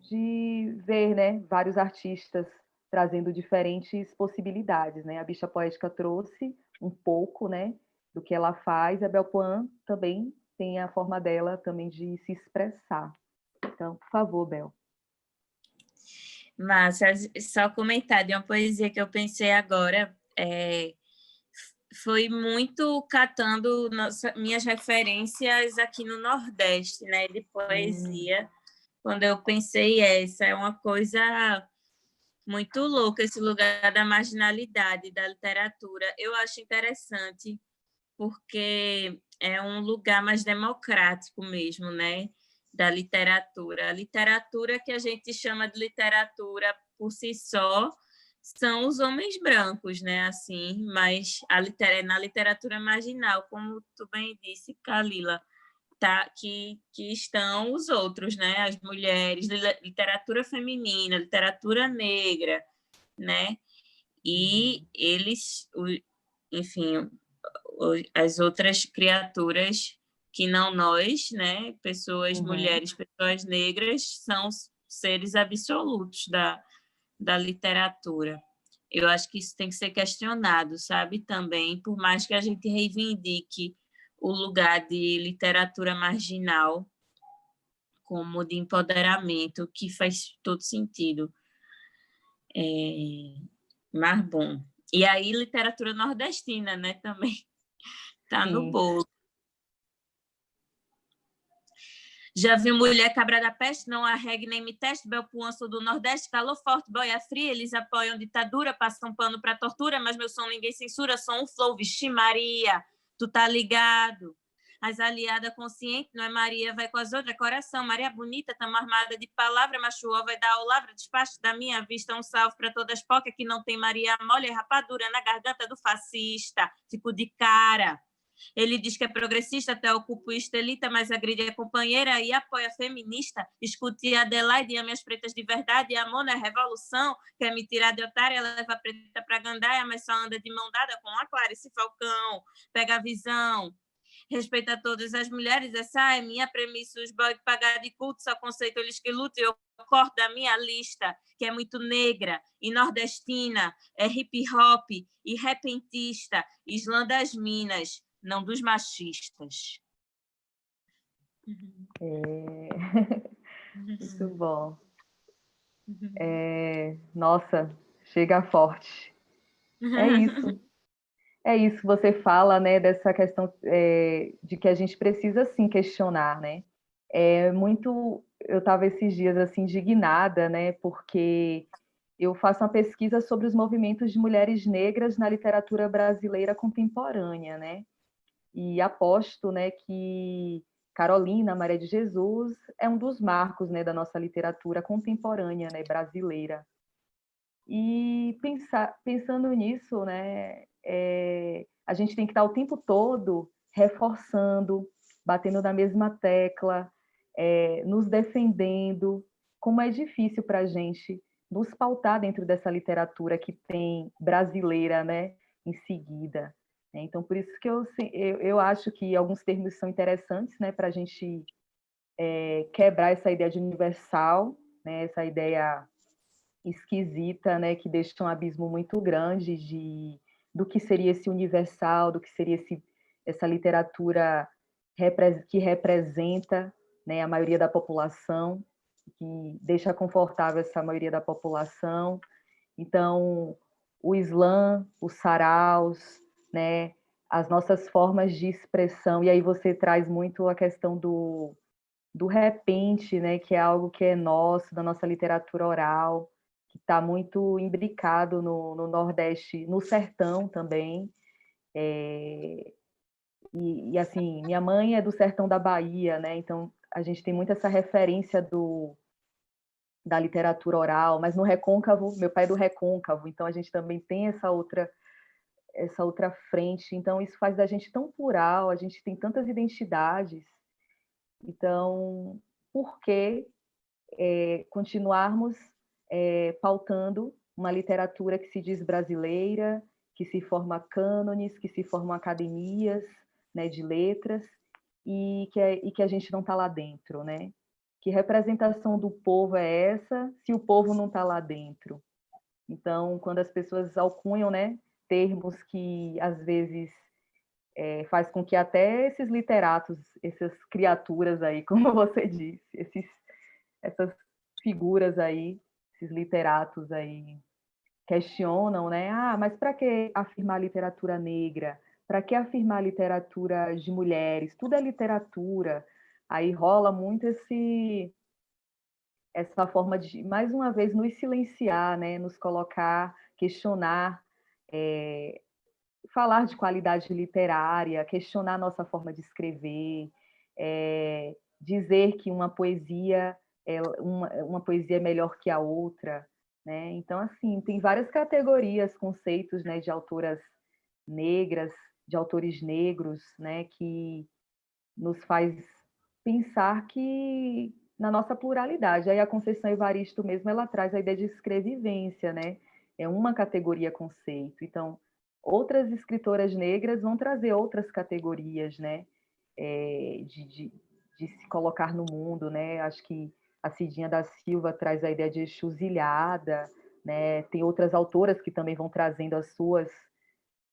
de ver, né, vários artistas trazendo diferentes possibilidades, né? A Bicha Poética trouxe um pouco, né, do que ela faz, a Belpuan também tem a forma dela também de se expressar. Então, por favor, Bel. Massa, só comentar de uma poesia que eu pensei agora, foi muito catando minhas referências aqui no Nordeste, né, de poesia. Quando eu pensei essa, é uma coisa muito louca, esse lugar da marginalidade, da literatura. Eu acho interessante, porque é um lugar mais democrático mesmo, né, da literatura. A literatura que a gente chama de literatura por si só são os homens brancos, né, assim, mas na literatura marginal, como tu bem disse, Kalila, tá, que estão os outros, né, as mulheres, literatura feminina, literatura negra, né, e eles, enfim, as outras criaturas que não nós, né, pessoas, mulheres, pessoas negras, são seres absolutos da literatura. Eu acho que isso tem que ser questionado, sabe, também, por mais que a gente reivindique o lugar de literatura marginal como de empoderamento, que faz todo sentido. Mas bom. E aí, literatura nordestina, né, também tá no bolo. Já vi mulher cabra da peste, não arregue nem me teste, Belpuan, sou do Nordeste, calor forte, boia fria, eles apoiam ditadura, passam pano pra tortura, mas meu som ninguém censura, sou um flow, vixe Maria, tu tá ligado? As aliadas conscientes, não é Maria, vai com as outras, coração, Maria bonita, tamo armada de palavra, machuó vai dar o lavra, despacho da minha vista, um salve pra todas as pocas, que não tem Maria mole, rapadura na garganta do fascista, fico de cara. Ele diz que é progressista, até ocupa o estelita, mas agride a companheira e apoia a feminista. Escute a Adelaide e as minhas pretas de verdade. A Mona é revolução, quer me tirar de otária, leva a preta pra gandaia, mas só anda de mão dada com a Clarice Falcão. Pega a visão. Respeita todas as mulheres, essa é minha premissa. Os boys pagar de culto só conceitam eles que lutam. Eu corto da minha lista, que é muito negra e nordestina, é hip hop e repentista, Islã das Minas, não dos machistas. Muito bom. Nossa, chega forte. É isso. É isso, você fala, né, dessa questão de que a gente precisa, sim, questionar, né? Eu estava esses dias, assim, indignada, né, porque eu faço uma pesquisa sobre os movimentos de mulheres negras na literatura brasileira contemporânea, né? E aposto, né, que Carolina Maria de Jesus é um dos marcos, né, da nossa literatura contemporânea, né, brasileira. E pensando nisso, né, a gente tem que estar o tempo todo reforçando, batendo na mesma tecla, nos defendendo, como é difícil para a gente nos pautar dentro dessa literatura que tem brasileira, né, em seguida. Então, por isso que eu acho que alguns termos são interessantes, né, para a gente quebrar essa ideia de universal, né, essa ideia esquisita, né, que deixa um abismo muito grande do que seria esse universal, do que seria essa literatura que representa, né, a maioria da população, que deixa confortável essa maioria da população. Então, o Islã, os saraus, né, as nossas formas de expressão, e aí você traz muito a questão do repente, né, que é algo que é nosso, da nossa literatura oral, que está muito imbricado no Nordeste, no sertão também. E, assim, minha mãe é do sertão da Bahia, né, então a gente tem muito essa referência da literatura oral, mas no Recôncavo, meu pai é do Recôncavo, então a gente também tem essa outra frente, então isso faz da gente tão plural, a gente tem tantas identidades, então por que continuarmos pautando uma literatura que se diz brasileira, que se formam cânones, que se formam academias, né, de letras, e que a gente não está lá dentro, né? Que representação do povo é essa se o povo não está lá dentro? Então, quando as pessoas alcunham, né, termos que às vezes faz com que até esses literatos, essas criaturas aí, como você disse, essas figuras aí, esses literatos aí questionam, né? Ah, mas para que afirmar literatura negra? Para que afirmar literatura de mulheres? Tudo é literatura. Aí rola muito essa forma de, mais uma vez, nos silenciar, né? Nos colocar, questionar, falar de qualidade literária, questionar nossa forma de escrever, dizer que uma poesia uma poesia é melhor que a outra, né? Então, assim, tem várias categorias, conceitos, né, de autoras negras, de autores negros, né, que nos faz pensar que na nossa pluralidade. Aí a Conceição Evaristo mesmo, ela traz a ideia de escrevivência, né? É uma categoria conceito. Então, outras escritoras negras vão trazer outras categorias, né? De se colocar no mundo, né? Acho que a Cidinha da Silva traz a ideia de exusilhada, né? Tem outras autoras que também vão trazendo as suas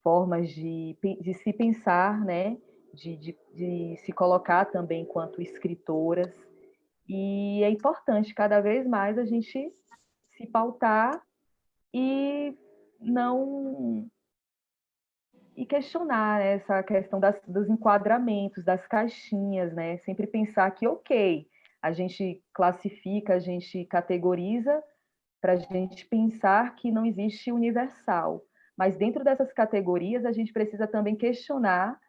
formas de se pensar, né? De se colocar também enquanto escritoras. E é importante cada vez mais a gente se pautar e não e questionar essa questão dos enquadramentos, das caixinhas, né? Sempre pensar que, ok, a gente classifica, a gente categoriza para a gente pensar que não existe universal. Mas dentro dessas categorias, a gente precisa também questionar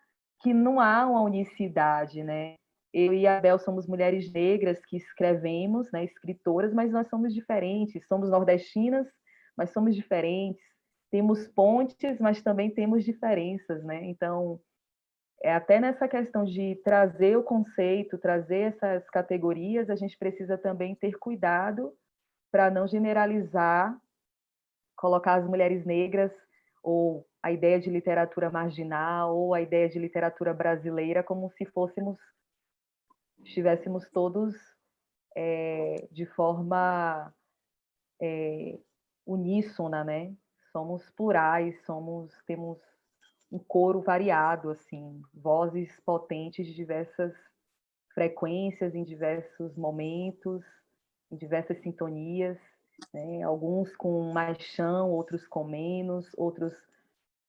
que não há uma unicidade, né? Eu e a Bel somos mulheres negras que escrevemos, né, escritoras, mas nós somos diferentes. Somos nordestinas, mas somos diferentes. Temos pontes, mas também temos diferenças, né? Então, até nessa questão de trazer o conceito, trazer essas categorias, a gente precisa também ter cuidado para não generalizar, colocar as mulheres negras ou a ideia de literatura marginal ou a ideia de literatura brasileira como se estivéssemos todos de forma uníssona, né? Somos plurais, temos um coro variado, assim, vozes potentes de diversas frequências, em diversos momentos, em diversas sintonias, né? Alguns com mais chão, outros com menos, outros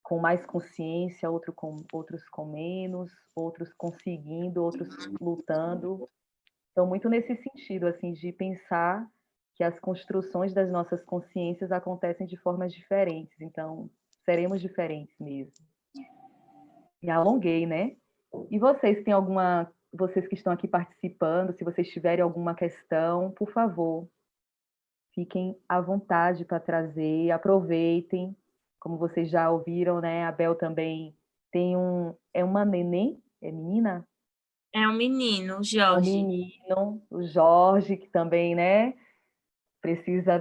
com mais consciência, outros com menos, outros conseguindo, outros lutando. Então, muito nesse sentido, assim, de pensar que as construções das nossas consciências acontecem de formas diferentes. Então, seremos diferentes mesmo. Me alonguei, né? E vocês têm vocês que estão aqui participando, se vocês tiverem alguma questão, por favor, fiquem à vontade para trazer, aproveitem. Como vocês já ouviram, né? A Bel também é uma neném, é menina? É um menino, o É um Jorge. menino, o Jorge, que também, né? Precisa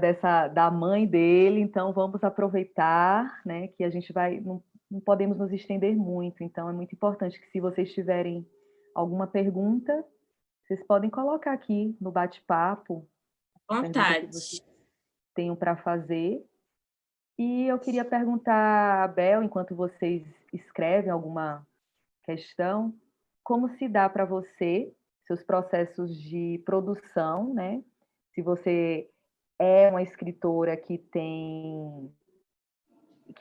da mãe dele, então vamos aproveitar, né? Que a gente não podemos nos estender muito, então é muito importante que se vocês tiverem alguma pergunta, vocês podem colocar aqui no bate-papo, a pergunta que Vontade. vocês tenham para fazer. E eu queria perguntar a Bel, enquanto vocês escrevem alguma questão, como se dá para você, seus processos de produção, né? Se você é uma escritora que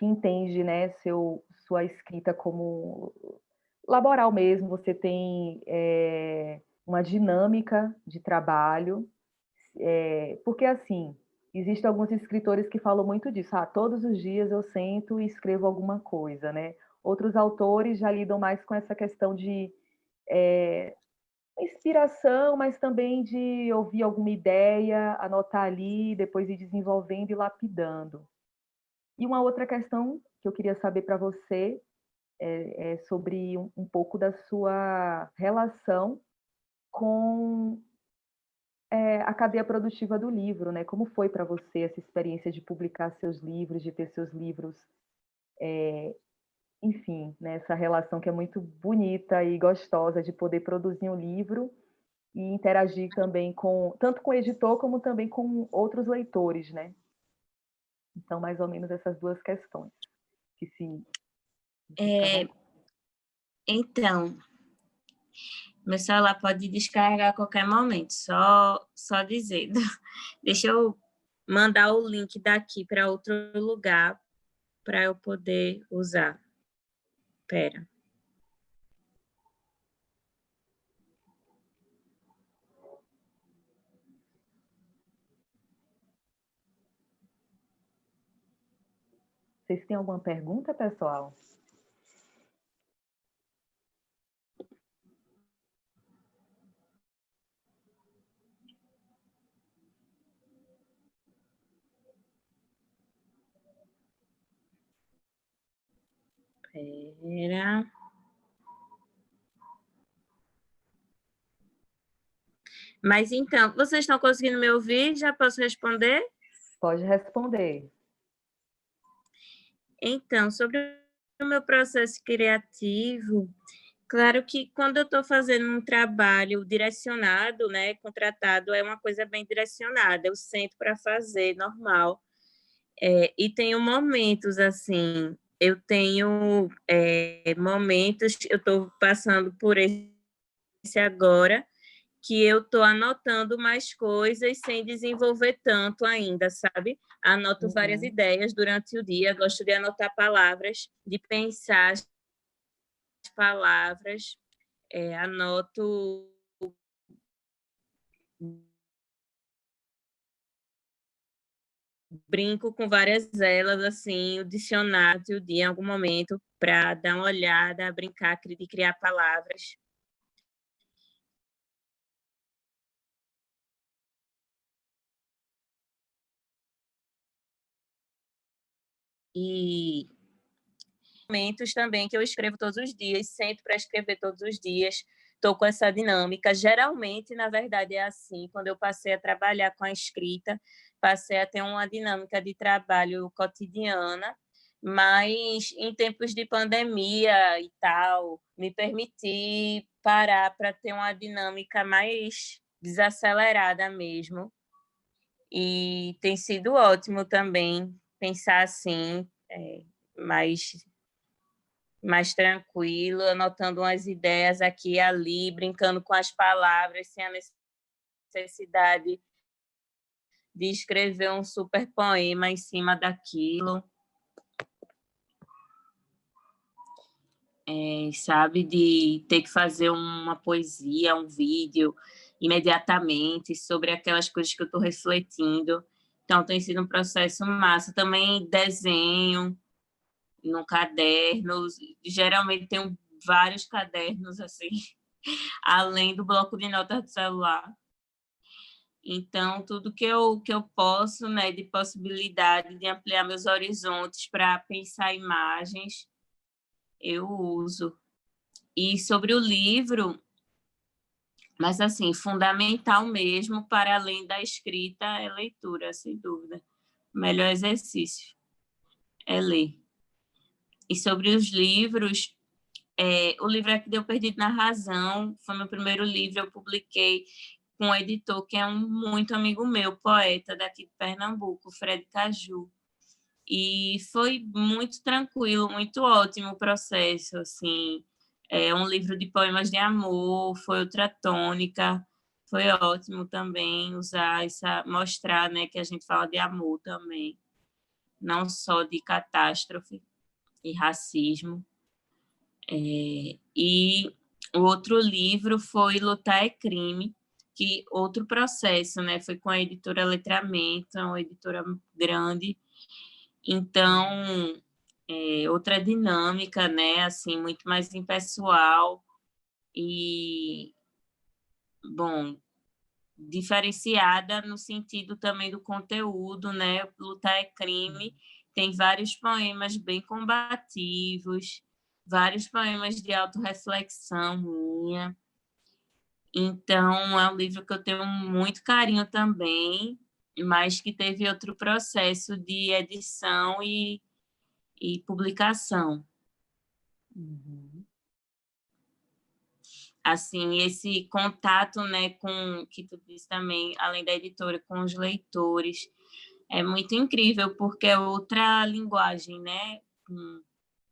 entende, né, sua escrita como laboral mesmo, você tem uma dinâmica de trabalho, porque assim, existem alguns escritores que falam muito disso, todos os dias eu sento e escrevo alguma coisa, né? Outros autores já lidam mais com essa questão de inspiração, mas também de ouvir alguma ideia, anotar ali, depois ir desenvolvendo e lapidando. E uma outra questão que eu queria saber para você é sobre um pouco da sua relação com a cadeia produtiva do livro, né? Como foi para você essa experiência de publicar seus livros, de ter seus livros enfim, né, essa relação que é muito bonita e gostosa de poder produzir um livro e interagir também tanto com o editor como também com outros leitores, né? Então, mais ou menos essas duas questões. Que se... Então, meu celular pode descarregar a qualquer momento, só dizendo. Deixa eu mandar o link daqui para outro lugar para eu poder usar. Espera. Vocês têm alguma pergunta, pessoal? Espera. Mas então, vocês estão conseguindo me ouvir? Já posso responder? Pode responder. Então, sobre o meu processo criativo, claro que quando eu estou fazendo um trabalho direcionado, né, contratado, é uma coisa bem direcionada, eu sento para fazer, normal. E tenho momentos, assim, eu tenho momentos, eu estou passando por esse agora, que eu estou anotando mais coisas sem desenvolver tanto ainda, sabe? Anoto várias ideias durante o dia, gosto de anotar palavras, de pensar as palavras, anoto brinco com várias delas, assim, o dicionário, o dia, em algum momento, para dar uma olhada, brincar, de criar palavras. E momentos também que eu escrevo todos os dias, sento para escrever todos os dias, estou com essa dinâmica. Geralmente, na verdade, é assim, quando eu passei a trabalhar com a escrita, passei a ter uma dinâmica de trabalho cotidiana, mas em tempos de pandemia e tal, me permiti parar para ter uma dinâmica mais desacelerada mesmo. E tem sido ótimo também pensar assim, mais tranquilo, anotando umas ideias aqui e ali, brincando com as palavras, sem a necessidade de escrever um super poema em cima daquilo. Sabe, de ter que fazer uma poesia, um vídeo imediatamente sobre aquelas coisas que eu estou refletindo. Então, tem sido um processo massa. Também desenho no caderno. Geralmente tenho vários cadernos, assim, além do bloco de notas do celular. Então, tudo que eu posso, né, de possibilidade de ampliar meus horizontes para pensar imagens, eu uso. E sobre o livro, mas, assim, fundamental mesmo, para além da escrita, é leitura, sem dúvida. O melhor exercício é ler. E sobre os livros, o livro é que deu Perdido na Razão, foi meu primeiro livro, eu publiquei com um editor que é muito amigo meu, poeta daqui de Pernambuco, Fred Caju. E foi muito tranquilo, muito ótimo o processo, assim. É um livro de poemas de amor, foi outra tônica, foi ótimo também mostrar, né, que a gente fala de amor também, não só de catástrofe e racismo. E o outro livro foi Lutar é Crime, que outro processo, né, foi com a editora Letramento, uma editora grande. Então, outra dinâmica, né, assim, muito mais impessoal e, bom, diferenciada no sentido também do conteúdo, né? Lutar é Crime tem vários poemas bem combativos, vários poemas de autorreflexão minha. Então, é um livro que eu tenho muito carinho também, mas que teve outro processo de edição e e publicação. Uhum. Assim, esse contato, né, com que tu disse também, além da editora, com os leitores, é muito incrível, porque é outra linguagem, né?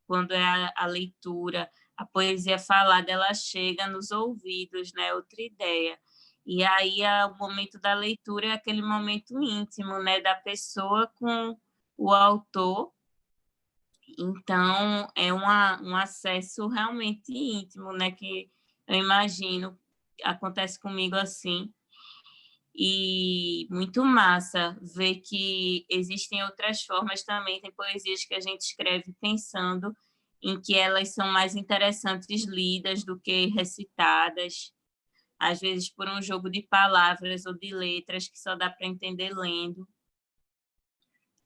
Quando é a leitura, a poesia falada, ela chega nos ouvidos, né? Outra ideia. E aí, o momento da leitura é aquele momento íntimo, né, da pessoa com o autor. Então, é um acesso realmente íntimo, né, que eu imagino acontece comigo assim. E muito massa ver que existem outras formas também, tem poesias que a gente escreve pensando em que elas são mais interessantes lidas do que recitadas, às vezes por um jogo de palavras ou de letras que só dá para entender lendo.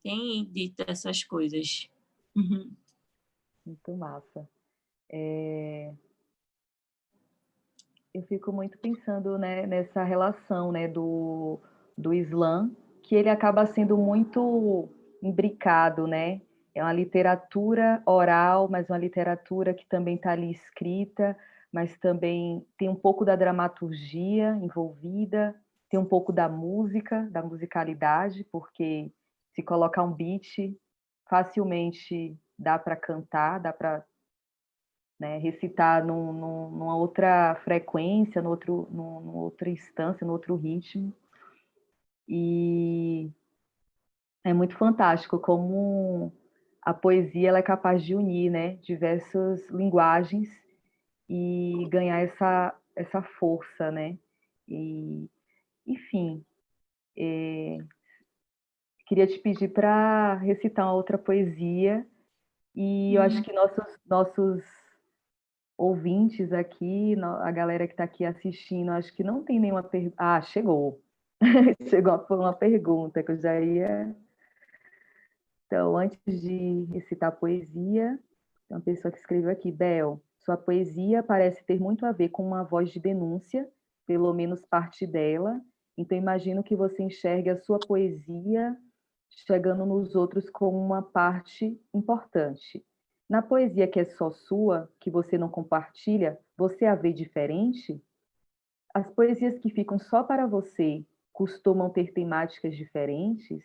Quem dita essas coisas? Uhum. Muito massa. Eu fico muito pensando, né, nessa relação, né, do Islã, que ele acaba sendo muito imbricado, né? É uma literatura oral, mas uma literatura que também está ali escrita, mas também tem um pouco da dramaturgia envolvida, tem um pouco da música, da musicalidade, porque se colocar um beat, facilmente dá para cantar, dá para, né, recitar numa outra frequência, numa outra instância, no outro ritmo. E é muito fantástico como a poesia ela é capaz de unir, né, diversas linguagens e ganhar essa força, né? E, enfim, queria te pedir para recitar uma outra poesia e eu acho que nossos ouvintes aqui, a galera que está aqui assistindo, acho que não tem nenhuma pergunta. Ah, chegou. Chegou uma pergunta que eu já ia. Então, antes de recitar a poesia, tem uma pessoa que escreveu aqui: Bel, sua poesia parece ter muito a ver com uma voz de denúncia, pelo menos parte dela. Então, imagino que você enxergue a sua poesia chegando nos outros como uma parte importante. Na poesia que é só sua, que você não compartilha, você a vê diferente? As poesias que ficam só para você costumam ter temáticas diferentes?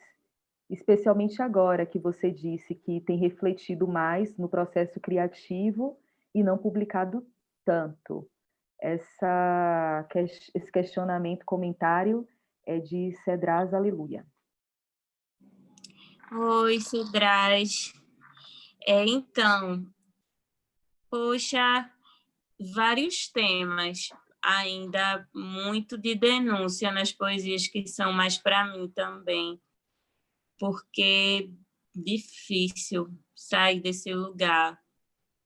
Especialmente agora que você disse que tem refletido mais no processo criativo e não publicado tanto. Esse questionamento, comentário é de Cedraz Aleluia. Oi, Cedraz. Então, poxa, vários temas, ainda muito de denúncia nas poesias que são mais para mim também, porque difícil sair desse lugar,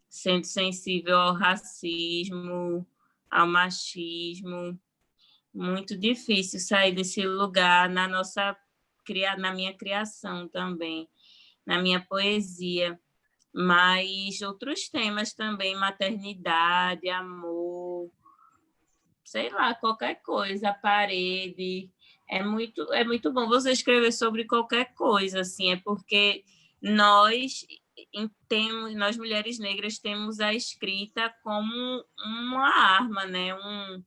sendo sensível ao racismo, ao machismo, muito difícil sair desse lugar na minha criação também, na minha poesia. Mas outros temas também, maternidade, amor, sei lá, qualquer coisa, parede. É muito bom você escrever sobre qualquer coisa, assim, é porque nós nós mulheres negras temos a escrita como uma arma, né? Um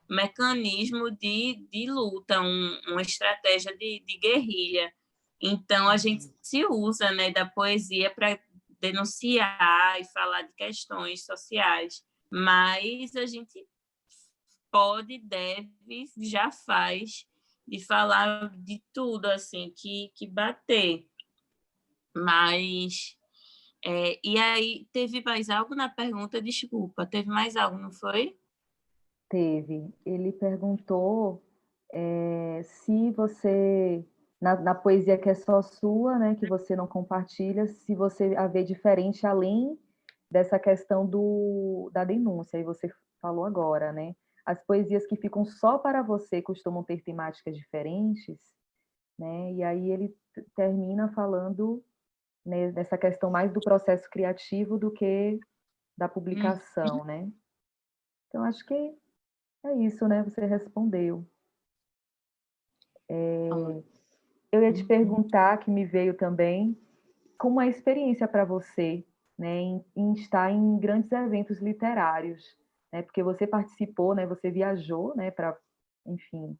mecanismo de luta, uma estratégia de guerrilha. Então, a gente se usa, né, da poesia para denunciar e falar de questões sociais, mas a gente pode, deve, já faz, de falar de tudo, assim, que bater. Mas, e aí, teve mais algo na pergunta? Desculpa, teve mais algo, não foi? Teve. Ele perguntou se você, na poesia que é só sua, né, que você não compartilha, se você a vê diferente além dessa questão da denúncia, e você falou agora, né? As poesias que ficam só para você costumam ter temáticas diferentes, né? E aí ele termina falando, né, nessa questão mais do processo criativo do que da publicação, né? Então, acho que é isso, né? Você respondeu. Eu ia te perguntar, que me veio também, como é a experiência para você, né, em estar em grandes eventos literários, né, porque você participou, né, você viajou, né, para, enfim,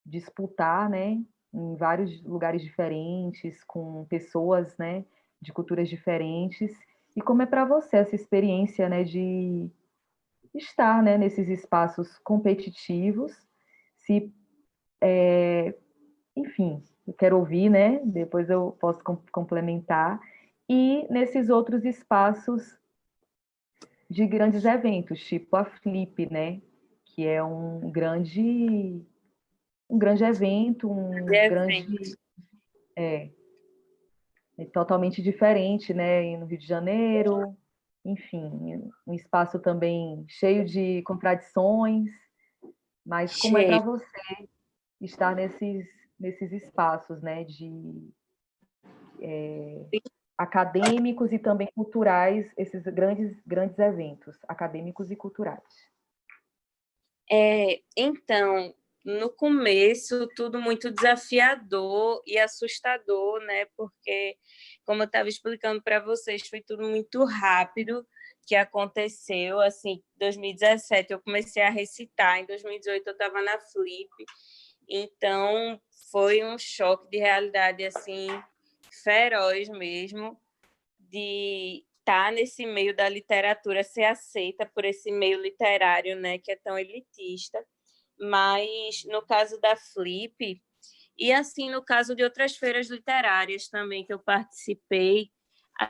disputar, né, em vários lugares diferentes, com pessoas, né, de culturas diferentes. E como é para você essa experiência, né, de estar, né, nesses espaços competitivos? Se, enfim, eu quero ouvir, né? Depois eu posso complementar. E nesses outros espaços de grandes eventos, tipo a Flip, né? Que é um grande evento, um grande, é, é totalmente diferente, né? No Rio de Janeiro, enfim, um espaço também cheio de contradições, mas como é para Cheio. você estar nesses espaços, né? De acadêmicos e também culturais, esses grandes eventos acadêmicos e culturais. Então, no começo, tudo muito desafiador e assustador, né? Porque, como eu estava explicando para vocês, foi tudo muito rápido que aconteceu. Assim, em 2017 eu comecei a recitar, em 2018 eu estava na Flip, então foi um choque de realidade assim feroz mesmo, de estar nesse meio da literatura, ser aceita por esse meio literário, né, que é tão elitista. Mas no caso da Flip, e assim no caso de outras feiras literárias também que eu participei,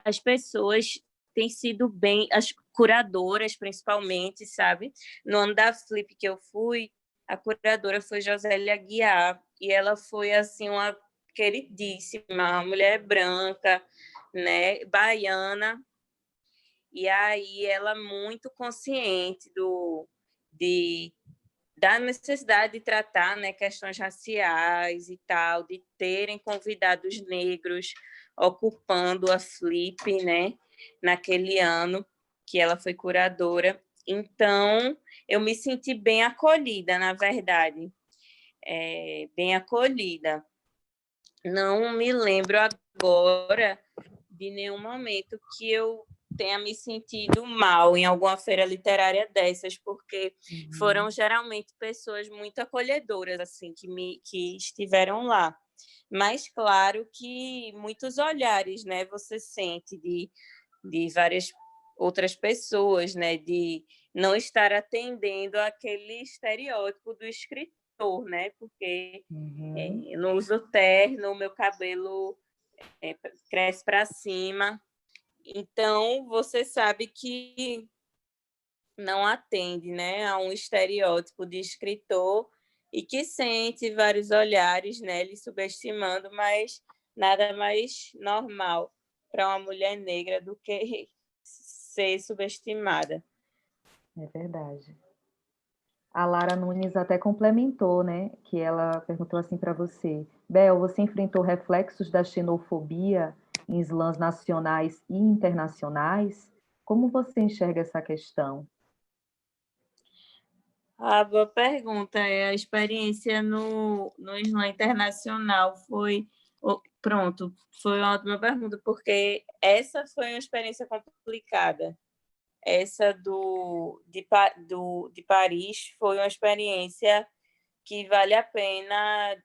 as pessoas têm sido bem, as curadoras principalmente, sabe? No ano da Flip que eu fui, a curadora foi Josélia Aguiar, e ela foi assim uma queridíssima, uma mulher branca, né, baiana, e aí ela muito consciente de da necessidade de tratar, né, questões raciais e tal, de terem convidados negros ocupando a Flip, né, naquele ano que ela foi curadora. Então, eu me senti bem acolhida, na verdade, bem acolhida. Não me lembro agora de nenhum momento que eu tenha me sentido mal em alguma feira literária dessas, porque foram geralmente pessoas muito acolhedoras assim que estiveram lá. Mas claro que muitos olhares, né, você sente de várias outras pessoas, né, de não estar atendendo aquele estereótipo do escritor, né, porque eu não uso terno, meu cabelo cresce para cima, então você sabe que não atende, né, a um estereótipo de escritor e que sente vários olhares, né, lhe subestimando, mas nada mais normal para uma mulher negra do que ser subestimada. É verdade. A Lara Nunes até complementou, né, que ela perguntou assim para você: Bel, você enfrentou reflexos da xenofobia em slams nacionais e internacionais? Como você enxerga essa questão? A boa pergunta. A experiência no slam internacional foi... Pronto, foi uma ótima pergunta, porque essa foi uma experiência complicada. Essa de Paris foi uma experiência que vale a pena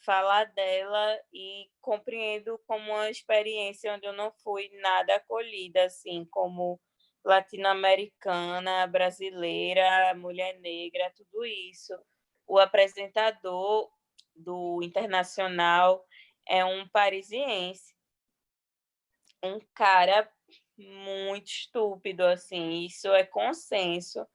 falar dela, e compreendo como uma experiência onde eu não fui nada acolhida, assim, como latino-americana, brasileira, mulher negra, tudo isso. O apresentador do Internacional é um parisiense, um cara muito estúpido, assim, isso é consenso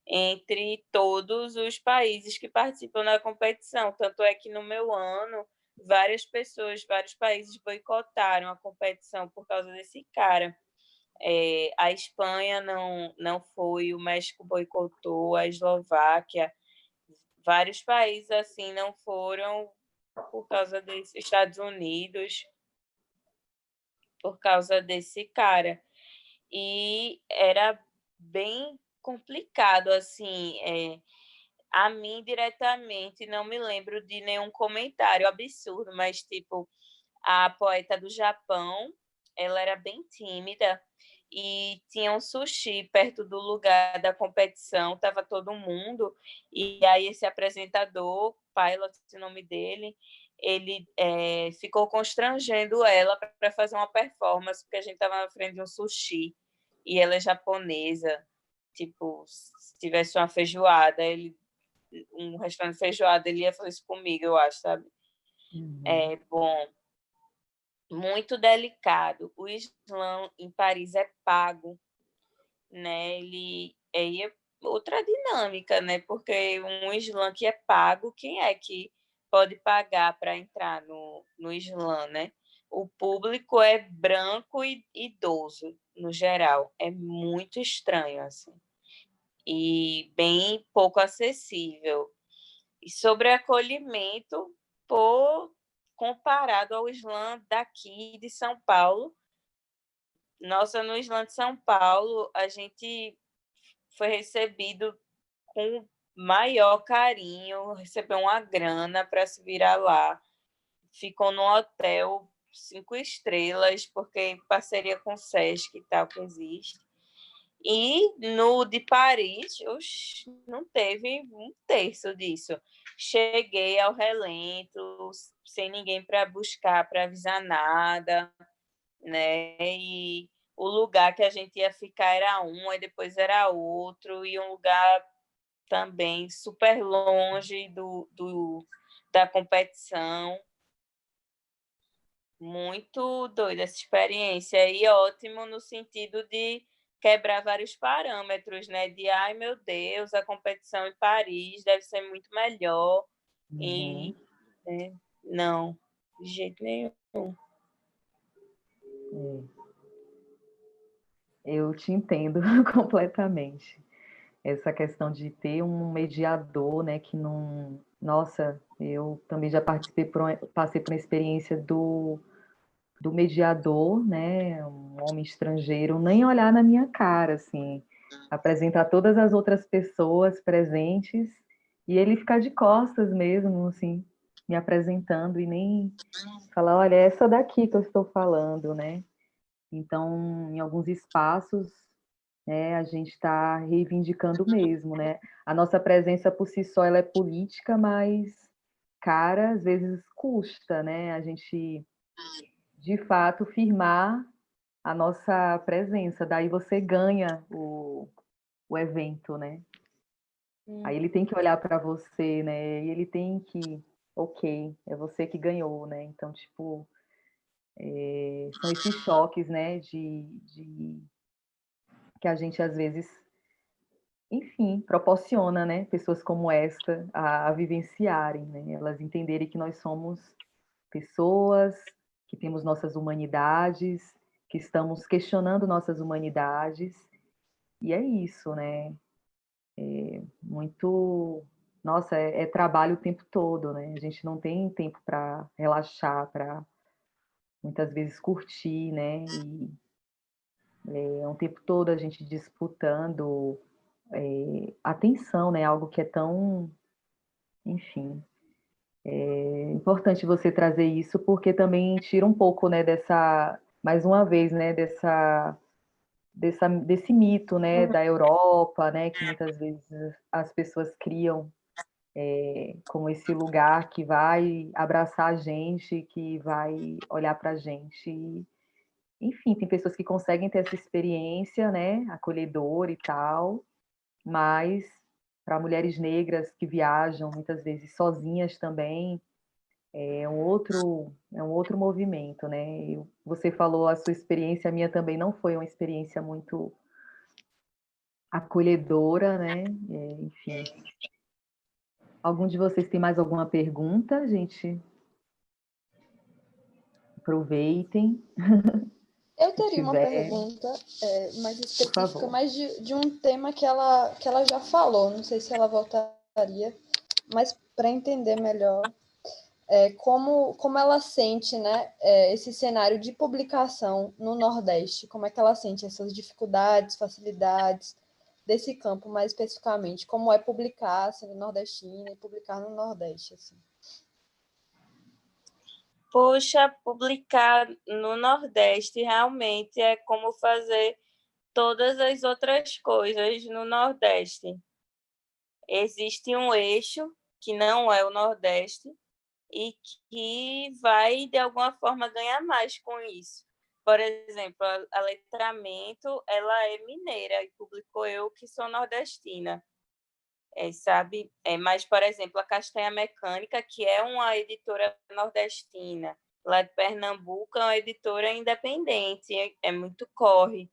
entre todos os países que participam da competição. Tanto é que no meu ano, várias pessoas, vários países boicotaram a competição por causa desse cara. A Espanha não foi, o México boicotou, a Eslováquia, vários países assim não foram por causa desse, Estados Unidos, por causa desse cara. E era bem complicado, assim, a mim diretamente não me lembro de nenhum comentário absurdo, mas tipo a poeta do Japão ela era bem tímida e tinha um sushi perto do lugar da competição, estava todo mundo, e aí esse apresentador, Pilot, o nome dele, ele ficou constrangendo ela para fazer uma performance, porque a gente estava na frente de um sushi, e ela é japonesa, tipo, se tivesse uma feijoada, um restaurante de feijoada, ele ia fazer isso comigo, eu acho, sabe? Uhum. Bom, muito delicado. O Islã em Paris é pago, né? Aí é outra dinâmica, né? Porque um Islã que é pago, quem é que pode pagar para entrar no Islã, né? O público é branco e idoso, no geral. É muito estranho, assim. E bem pouco acessível. E sobre acolhimento, comparado ao Islã daqui de São Paulo, nossa, no Islã de São Paulo, a gente foi recebido com maior carinho, recebeu uma grana para se virar lá. Ficou num hotel 5 estrelas, porque em parceria com o Sesc e tal, que existe. E no de Paris, não teve um terço disso. Cheguei ao relento, sem ninguém para buscar, para avisar nada, né? E o lugar que a gente ia ficar era um, e depois era outro, e um lugar também super longe da competição. Muito doida essa experiência, e ótimo no sentido de quebrar vários parâmetros, né? De, ai meu Deus, a competição em Paris deve ser muito melhor. Uhum. E não, de jeito nenhum. Eu te entendo completamente. Essa questão de ter um mediador, né, que não... Nossa, eu também já passei por uma experiência do mediador, né, um homem estrangeiro, nem olhar na minha cara, assim, apresentar todas as outras pessoas presentes e ele ficar de costas mesmo, assim, me apresentando e nem falar, olha, é essa daqui que eu estou falando, né? Então, em alguns espaços, né, a gente está reivindicando mesmo, né? A nossa presença por si só ela é política, mas cara, às vezes custa, né? A gente de fato firmar a nossa presença. Daí você ganha o evento, né? Aí ele tem que olhar para você, né? E ele tem que, ok, é você que ganhou, né? Então, tipo, são esses choques, né? De que a gente às vezes, enfim, proporciona, né? Pessoas como esta a vivenciarem, né? Elas entenderem que nós somos pessoas, que temos nossas humanidades, que estamos questionando nossas humanidades, e é isso, né? Muito. Nossa, é trabalho o tempo todo, né? A gente não tem tempo para relaxar, para muitas vezes curtir, né? E é um tempo todo a gente disputando atenção, né? Algo que é tão, enfim, é importante você trazer isso porque também tira um pouco, né, dessa, mais uma vez, né, desse mito, né, da Europa, né, que muitas vezes as pessoas criam como esse lugar que vai abraçar a gente, que vai olhar para a gente. E, enfim, tem pessoas que conseguem ter essa experiência, né, acolhedora e tal, mas para mulheres negras que viajam muitas vezes sozinhas também, é um outro movimento, né? Você falou a sua experiência, a minha também não foi uma experiência muito acolhedora, né? Enfim. Algum de vocês tem mais alguma pergunta, gente? Aproveitem. Eu Se teria uma tiver, pergunta mais por específica, favor. mais de um tema que ela já falou. Não sei se ela voltaria, mas para entender melhor como ela sente, né, esse cenário de publicação no Nordeste, como é que ela sente essas dificuldades, facilidades desse campo mais especificamente, como é publicar sendo nordestina e publicar no Nordeste, assim. Poxa, publicar no Nordeste realmente é como fazer todas as outras coisas no Nordeste. Existe um eixo que não é o Nordeste e que vai, de alguma forma, ganhar mais com isso. Por exemplo, a Letramento, ela é mineira e publicou eu que sou nordestina. Sabe? Mas, por exemplo, a Castanha Mecânica, que é uma editora nordestina, lá de Pernambuco, é uma editora independente, é muito corre,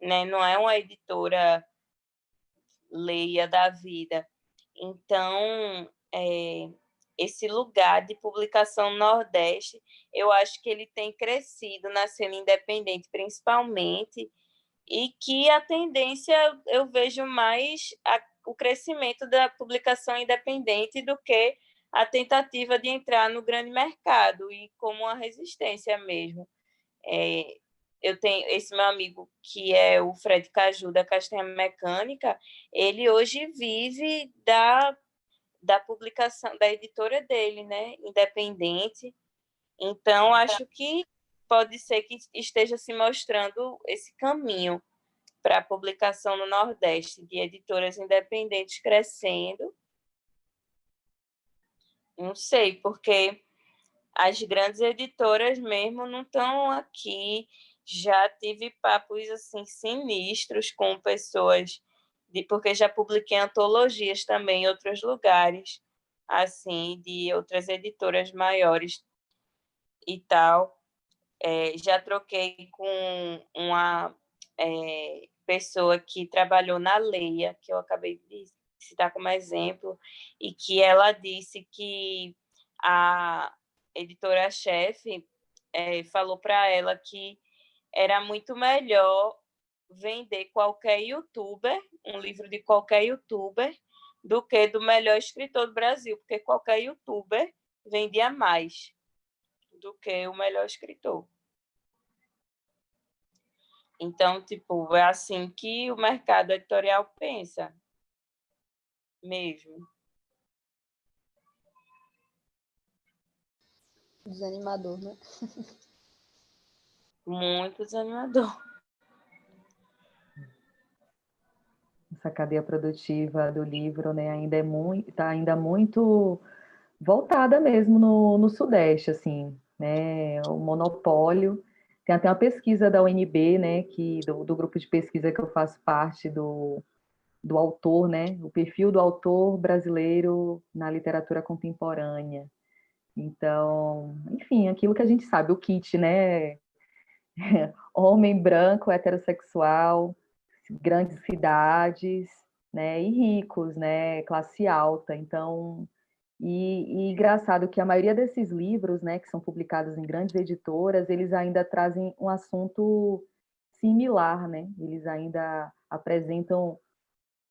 né? Não é uma editora Leia da vida. Então, esse lugar de publicação no Nordeste, eu acho que ele tem crescido na cena independente, principalmente, e que a tendência, eu vejo mais o crescimento da publicação independente do que a tentativa de entrar no grande mercado, e como uma resistência mesmo. Eu tenho esse meu amigo, que é o Fred Caju, da Castanha Mecânica, ele hoje vive da publicação, da editora dele, né, independente. Então, acho que pode ser que esteja se mostrando esse caminho para a publicação no Nordeste, de editoras independentes crescendo. Não sei, porque as grandes editoras mesmo não estão aqui. Já tive papos assim sinistros com pessoas, porque já publiquei antologias também em outros lugares, assim, de outras editoras maiores e tal. Já troquei com uma pessoa que trabalhou na Leia, que eu acabei de citar como exemplo, e que ela disse que a editora-chefe falou para ela que era muito melhor vender qualquer youtuber, um livro de qualquer youtuber, do que do melhor escritor do Brasil, porque qualquer youtuber vendia mais do que o melhor escritor. Então, tipo, é assim que o mercado editorial pensa mesmo. Desanimador, né? Muito desanimador. Essa cadeia produtiva do livro, né, ainda está ainda muito voltada mesmo no Sudeste, assim, né, o monopólio. Tem até uma pesquisa da UNB, né, do grupo de pesquisa que eu faço parte do autor, né, o perfil do autor brasileiro na literatura contemporânea. Então, enfim, aquilo que a gente sabe, o kit, né, homem branco, heterossexual, grandes cidades, né, e ricos, né, classe alta. Então, e engraçado que a maioria desses livros, né, que são publicados em grandes editoras, eles ainda trazem um assunto similar, né? Eles ainda apresentam,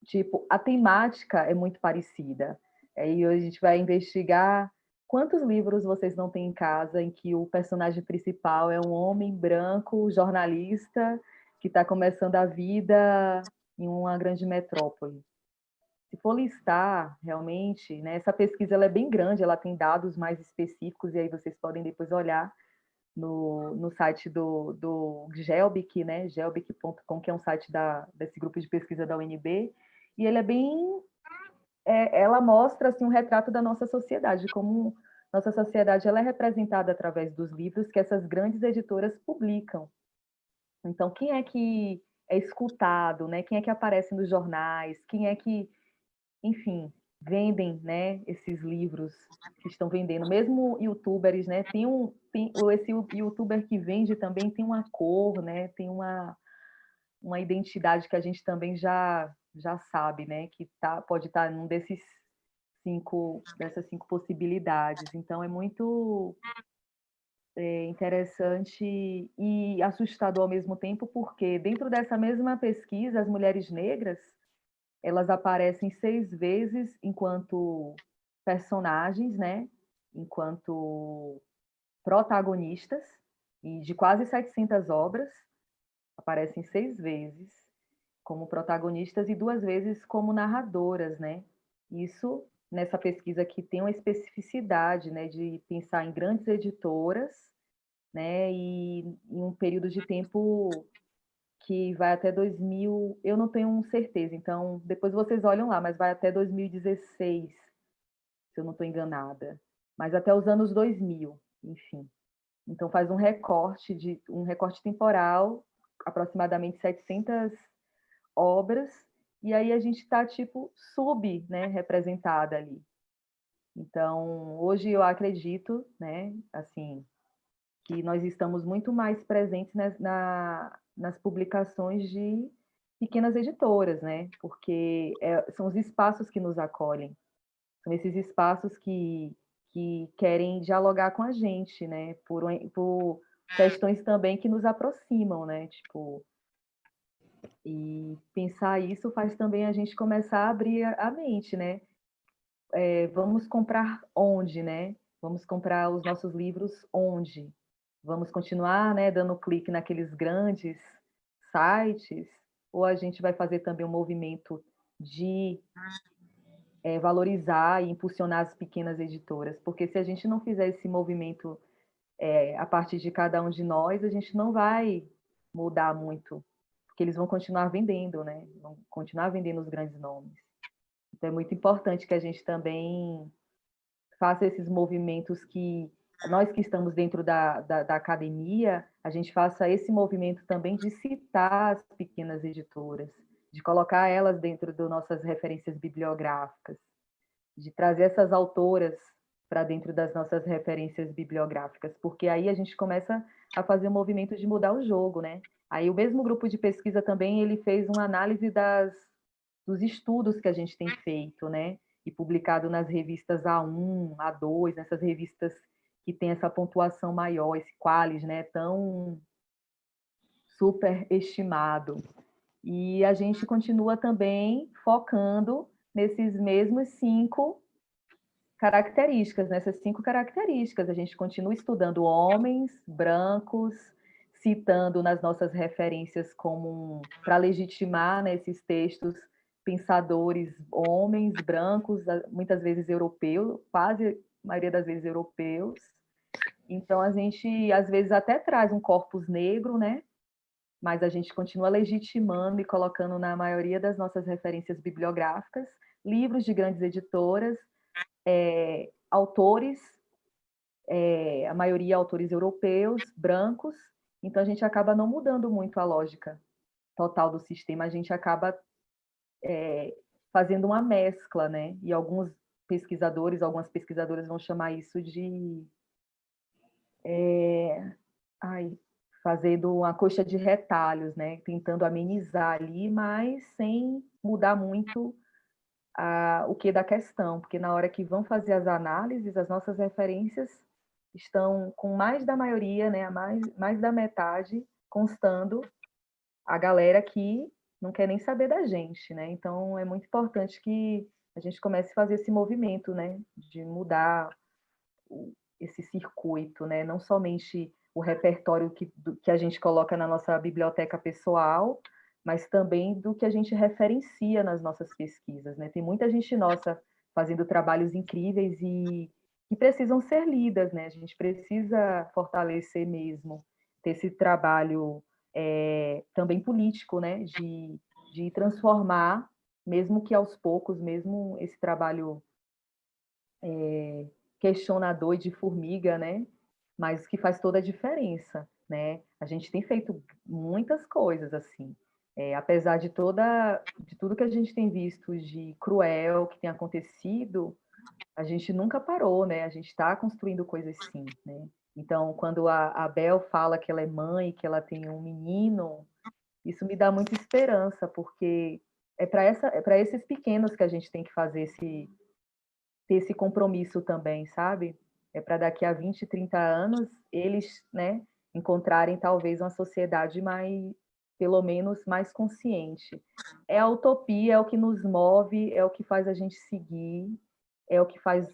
tipo, a temática é muito parecida. Aí hoje a gente vai investigar quantos livros vocês não têm em casa em que o personagem principal é um homem branco, jornalista, que está começando a vida em uma grande metrópole. Se for listar, realmente, né, essa pesquisa ela é bem grande, ela tem dados mais específicos, e aí vocês podem depois olhar no site do Gelbic, né, gelbic.com, que é um site desse grupo de pesquisa da UNB, e ele é bem... ela mostra assim, um retrato da nossa sociedade, como nossa sociedade ela é representada através dos livros que essas grandes editoras publicam. Então, quem é que é escutado, né? Quem é que aparece nos jornais? Quem é que, enfim, vendem, né, esses livros que estão vendendo? Mesmo youtubers, né? Esse youtuber que vende também tem uma cor, né? Tem uma identidade que a gente também já sabe, né? Que pode estar num dessas cinco possibilidades. Então, é muito interessante e assustador ao mesmo tempo, porque dentro dessa mesma pesquisa, as mulheres negras, elas aparecem 6 vezes enquanto personagens, né? Enquanto protagonistas, e de quase 700 obras, aparecem 6 vezes como protagonistas e 2 vezes como narradoras, né? Isso nessa pesquisa que tem uma especificidade, né, de pensar em grandes editoras, né, e em um período de tempo que vai até 2000, eu não tenho certeza, então depois vocês olham lá, mas vai até 2016, se eu não estou enganada, mas até os anos 2000, enfim. Então faz um recorte temporal, aproximadamente 700 obras, e aí a gente está tipo né, representada ali. Então, hoje eu acredito, né, assim, que nós estamos muito mais presentes nas publicações de pequenas editoras, né, porque são os espaços que nos acolhem, são esses espaços que querem dialogar com a gente, né, por questões também que nos aproximam, né, tipo, e pensar isso faz também a gente começar a abrir a mente, né, vamos comprar onde, né? Vamos comprar os nossos livros onde? Vamos continuar, né, dando clique naqueles grandes sites? Ou a gente vai fazer também um movimento de valorizar e impulsionar as pequenas editoras? Porque se a gente não fizer esse movimento a partir de cada um de nós, a gente não vai mudar muito, porque eles vão continuar vendendo, né? Vão continuar vendendo os grandes nomes. Então é muito importante que a gente também faça esses movimentos que nós que estamos dentro da academia, a gente faça esse movimento também de citar as pequenas editoras, de colocar elas dentro das nossas referências bibliográficas, de trazer essas autoras para dentro das nossas referências bibliográficas, porque aí a gente começa a fazer um movimento de mudar o jogo, né? Aí o mesmo grupo de pesquisa também, ele fez uma análise dos estudos que a gente tem feito, né? E publicado nas revistas A1, A2, nessas revistas que tem essa pontuação maior, esse qualis, né? Tão super estimado. E a gente continua também focando nesses mesmos 5 características, nessas 5 características. A gente continua estudando homens brancos, citando nas nossas referências como para legitimar, né, esses textos, pensadores homens brancos, muitas vezes europeus, quase a maioria das vezes europeus. Então a gente às vezes até traz um corpus negro, né? Mas a gente continua legitimando e colocando na maioria das nossas referências bibliográficas livros de grandes editoras, autores, a maioria autores europeus, brancos, então a gente acaba não mudando muito a lógica total do sistema, a gente acaba fazendo uma mescla, né? E alguns pesquisadores, algumas pesquisadoras vão chamar isso de fazendo uma coxa de retalhos, né? Tentando amenizar ali, mas sem mudar muito o que da questão, porque na hora que vão fazer as análises, as nossas referências estão com mais da maioria, né, mais da metade, constando a galera que não quer nem saber da gente, né? Então é muito importante que a gente comece a fazer esse movimento, né, de mudar esse circuito, né? Não somente o repertório que a gente coloca na nossa biblioteca pessoal, mas também do que a gente referencia nas nossas pesquisas, né? Tem muita gente nossa fazendo trabalhos incríveis e que precisam ser lidas, né? A gente precisa fortalecer mesmo, ter esse trabalho também político, né? De transformar, mesmo que aos poucos, mesmo esse trabalho questionador e de formiga, né? Mas que faz toda a diferença, né? A gente tem feito muitas coisas assim, apesar de tudo que a gente tem visto de cruel que tem acontecido, a gente nunca parou, né? A gente está construindo coisas sim, né? Então, quando a Bel fala que ela é mãe, que ela tem um menino, isso me dá muita esperança, porque é para esses pequenos que a gente tem que fazer ter esse compromisso também, sabe? É para daqui a 20, 30 anos eles, né, encontrarem talvez uma sociedade mais, pelo menos, mais consciente. É a utopia, é o que nos move, é o que faz a gente seguir, é o que faz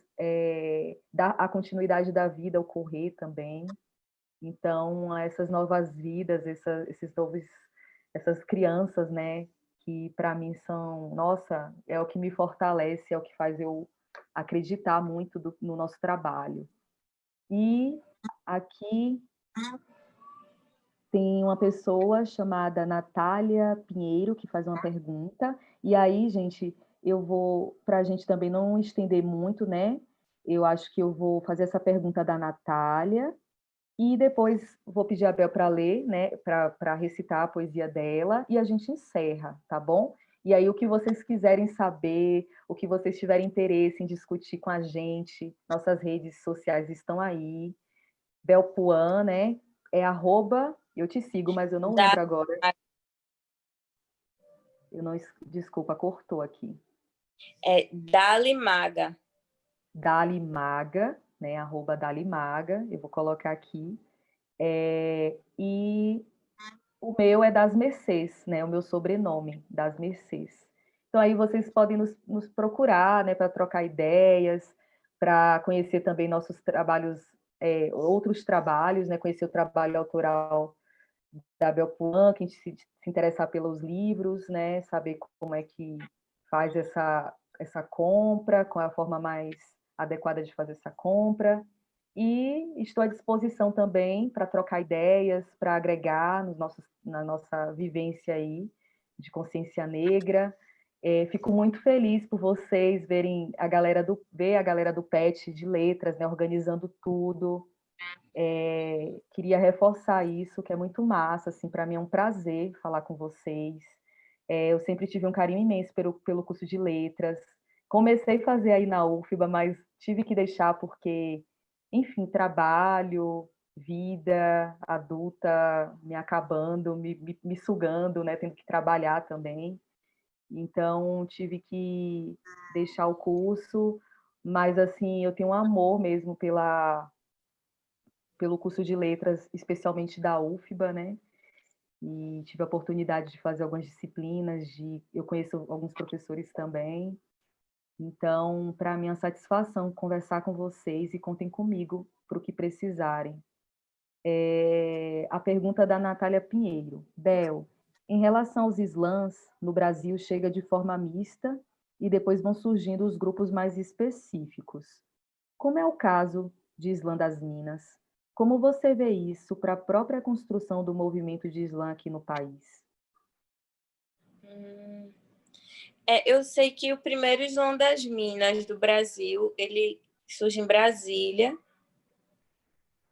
dar a continuidade da vida ocorrer também. Então, essas novas vidas, essas crianças, né, que para mim são, nossa, é o que me fortalece, é o que faz eu acreditar muito no nosso trabalho. E aqui tem uma pessoa chamada Natália Pinheiro, que faz uma pergunta. E aí, gente, eu vou, para a gente também não estender muito, né? Eu acho que eu vou fazer essa pergunta da Natália, e depois vou pedir a Bel para ler, né? Para recitar a poesia dela, e a gente encerra, tá bom? E aí, o que vocês quiserem saber, o que vocês tiverem interesse em discutir com a gente, nossas redes sociais estão aí. Belpuan, né? É arroba, eu te sigo, mas eu não lembro agora. Eu não, desculpa, cortou aqui. É Dalimaga. Dalimaga, né? Arroba Dalimaga, eu vou colocar aqui. E o meu é Das Mercês, né? O meu sobrenome, Das Mercês. Então aí vocês podem nos procurar, né? Para trocar ideias, para conhecer também nossos trabalhos, outros trabalhos, né? Conhecer o trabalho autoral da Belpuan, quem se interessar pelos livros, né? Saber como é que faz essa compra, qual é a forma mais adequada de fazer essa compra. E estou à disposição também para trocar ideias, para agregar na nossa vivência aí de consciência negra. Fico muito feliz por vocês verem ver a galera do PET de letras, né, organizando tudo. Queria reforçar isso, que é muito massa, assim, para mim é um prazer falar com vocês. Eu sempre tive um carinho imenso pelo curso de letras. Comecei a fazer aí na UFBA, mas tive que deixar porque, enfim, trabalho, vida adulta me acabando, me sugando, né? Tendo que trabalhar também. Então, tive que deixar o curso, mas, assim, eu tenho um amor mesmo pelo curso de letras, especialmente da UFBA, né? E tive a oportunidade de fazer algumas disciplinas, eu conheço alguns professores também. Então, para mim é uma satisfação conversar com vocês e contem comigo para o que precisarem. A pergunta da Natália Pinheiro. Bel, em relação aos slams, no Brasil chega de forma mista e depois vão surgindo os grupos mais específicos. Como é o caso de Slam das Minas? Como você vê isso para a própria construção do movimento de slam aqui no país? Eu sei que o primeiro Slam das Minas do Brasil, ele surge em Brasília,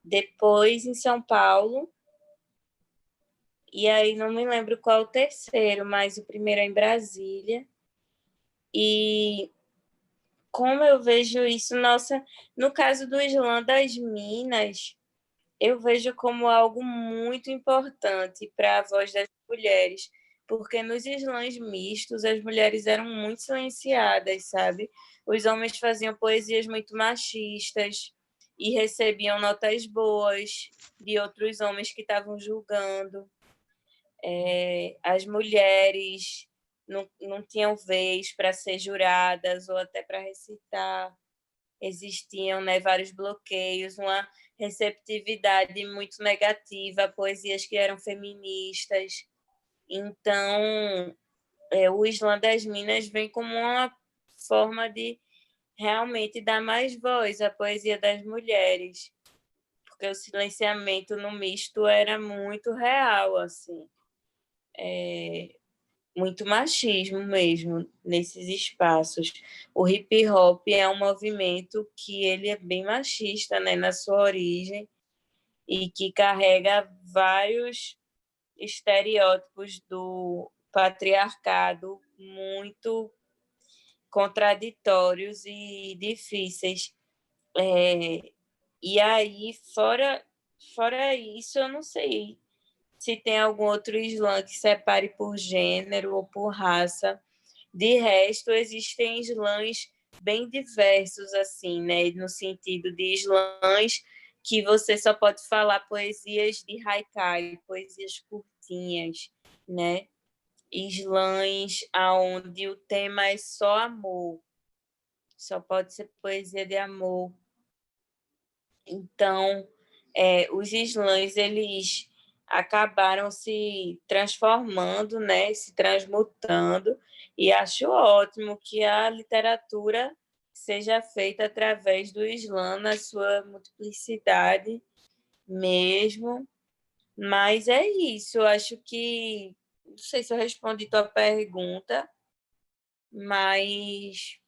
depois em São Paulo, e aí não me lembro qual o terceiro, mas o primeiro é em Brasília. E como eu vejo isso, nossa, no caso do Slam das Minas, eu vejo como algo muito importante para a voz das mulheres, porque nos slams mistos as mulheres eram muito silenciadas, sabe? Os homens faziam poesias muito machistas e recebiam notas boas de outros homens que estavam julgando. As mulheres não tinham vez para ser juradas ou até para recitar. Existiam, né, vários bloqueios, uma receptividade muito negativa a poesias que eram feministas. Então, o Slam das Minas vem como uma forma de realmente dar mais voz à poesia das mulheres, porque o silenciamento no misto era muito real, assim. Muito machismo mesmo nesses espaços. O hip hop é um movimento que ele é bem machista, né, na sua origem, e que carrega vários estereótipos do patriarcado muito contraditórios e difíceis. E aí, fora isso, eu não sei se tem algum outro slam que separe por gênero ou por raça. De resto, existem slams bem diversos, assim, né? No sentido de slams que você só pode falar poesias de haikai, poesias curtinhas, né? Slams onde o tema é só amor, só pode ser poesia de amor. Então, os slams, eles acabaram se transformando, né, se transmutando, e acho ótimo que a literatura seja feita através do Islã, na sua multiplicidade mesmo. Mas é isso, eu acho que... Não sei se eu respondi tua pergunta, mas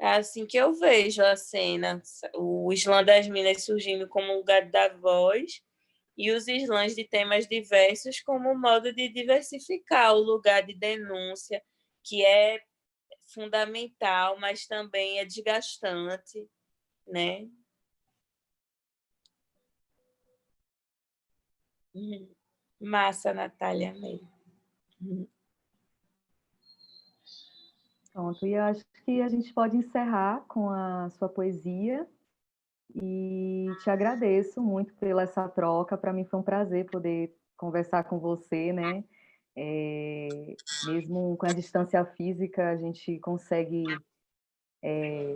é assim que eu vejo a cena. O Islã das Minas surgindo como lugar da voz e os slams de temas diversos como modo de diversificar o lugar de denúncia, que é fundamental, mas também é desgastante, né? Massa, Natália, mesmo. Pronto, e eu acho que a gente pode encerrar com a sua poesia e te agradeço muito pela essa troca. Para mim foi um prazer poder conversar com você, né? Mesmo com a distância física, a gente consegue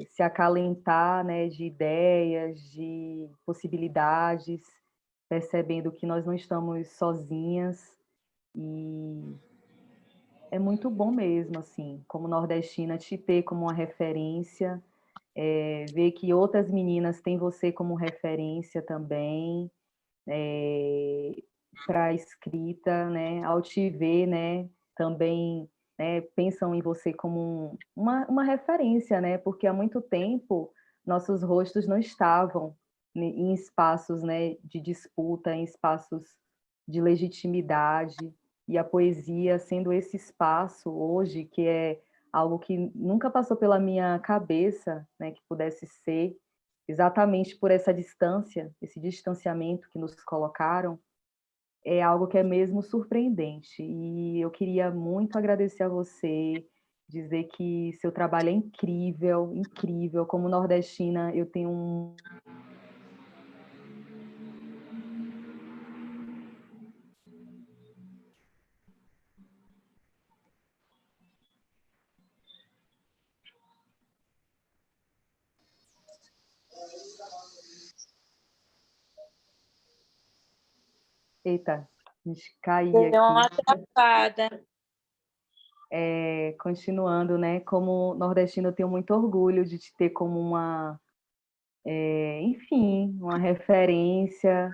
se acalentar, né, de ideias, de possibilidades, percebendo que nós não estamos sozinhas e é muito bom mesmo, assim, como nordestina, te ter como uma referência, ver que outras meninas têm você como referência também, para a escrita, né, ao te ver, né, também, né, pensam em você como uma referência, né, porque há muito tempo nossos rostos não estavam em espaços, né, de disputa, em espaços de legitimidade, e a poesia sendo esse espaço hoje, que é algo que nunca passou pela minha cabeça, né, que pudesse ser, exatamente por essa distância, esse distanciamento que nos colocaram, é algo que é mesmo surpreendente. E eu queria muito agradecer a você, dizer que seu trabalho é incrível, incrível. Como nordestina, eu tenho um... Eita, a gente caía Deu aqui. uma atrapada. Continuando, né? Como nordestina, eu tenho muito orgulho de te ter como enfim, uma referência,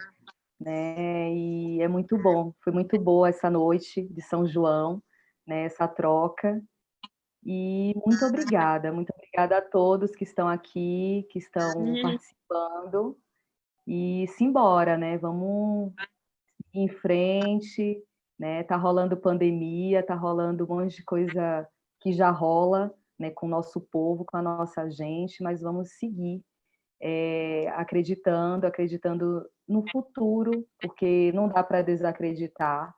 né? E é muito bom. Foi muito boa essa noite de São João, né? Essa troca. E muito obrigada a todos que estão aqui, que estão participando. E simbora, né? Vamos ir em frente, né? Tá rolando pandemia, tá rolando um monte de coisa que já rola, né? Com o nosso povo, com a nossa gente, mas vamos seguir acreditando no futuro, porque não dá para desacreditar.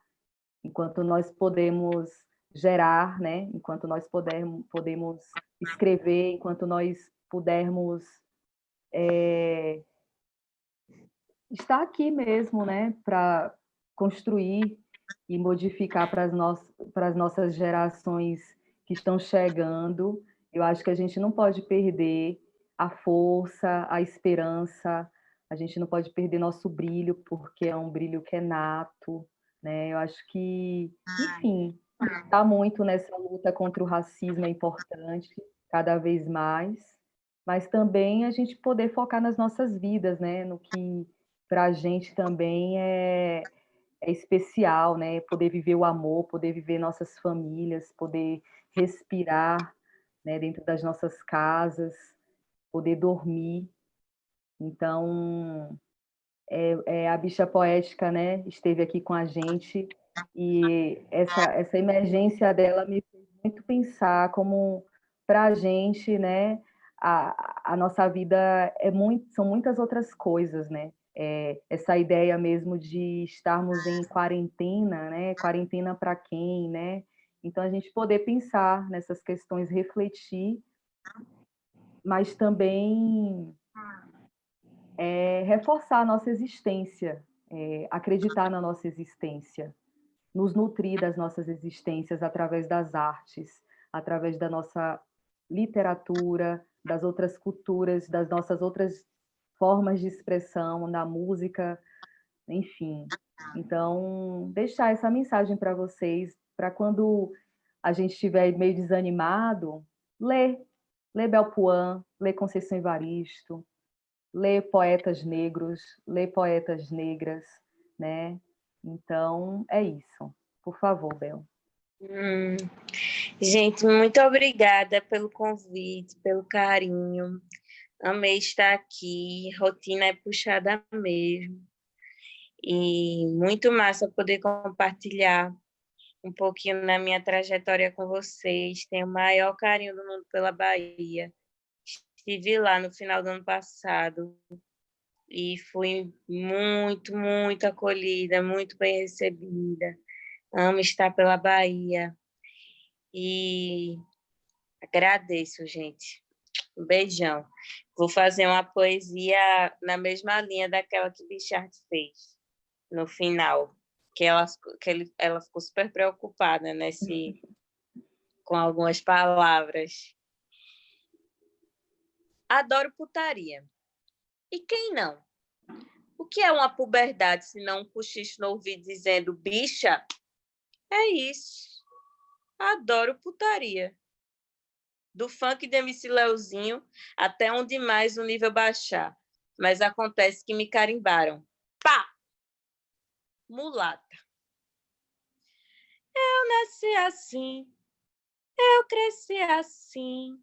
Enquanto nós podemos gerar, né? Enquanto nós podemos escrever, enquanto nós pudermos estar aqui mesmo, né? Para construir e modificar para as nossas gerações que estão chegando. Eu acho que a gente não pode perder a força, a esperança, a gente não pode perder nosso brilho, porque é um brilho que é nato, né? Eu acho que, enfim, está muito nessa luta contra o racismo é importante, cada vez mais, mas também a gente poder focar nas nossas vidas, né? No que para a gente também é especial, né? Poder viver o amor, poder viver nossas famílias, poder respirar, né? Dentro das nossas casas, poder dormir. Então, a bicha poética, né? Esteve aqui com a gente e essa emergência dela me fez muito pensar como para a gente, né? A nossa vida são muitas outras coisas, né? Essa ideia mesmo de estarmos em quarentena, né? Quarentena para quem, né? Então a gente poder pensar nessas questões, refletir, mas também reforçar a nossa existência, acreditar na nossa existência, nos nutrir das nossas existências através das artes, através da nossa literatura, das outras culturas, das nossas outras formas de expressão, na música, enfim. Então, deixar essa mensagem para vocês, para quando a gente estiver meio desanimado, ler. lê Belpuan, lê Conceição Evaristo, lê poetas negros, lê poetas negras, né? Então, é isso. Por favor, Bel. Gente, muito obrigada pelo convite, pelo carinho. Amei estar aqui. Rotina é puxada mesmo. E muito massa poder compartilhar um pouquinho da minha trajetória com vocês. Tenho o maior carinho do mundo pela Bahia. Estive lá no final do ano passado e fui muito, muito acolhida, muito bem recebida. Amo estar pela Bahia e agradeço, gente. Um beijão. Vou fazer uma poesia na mesma linha daquela que Bichard fez no final, que ela ficou super preocupada, né, com algumas palavras. Adoro putaria. E quem não? O que é uma puberdade se não um cochicho no ouvido dizendo bicha? É isso. Adoro putaria. Do funk de MC Leozinho até onde mais o nível baixar. Mas acontece que me carimbaram. Pá! Mulata. Eu nasci assim, eu cresci assim.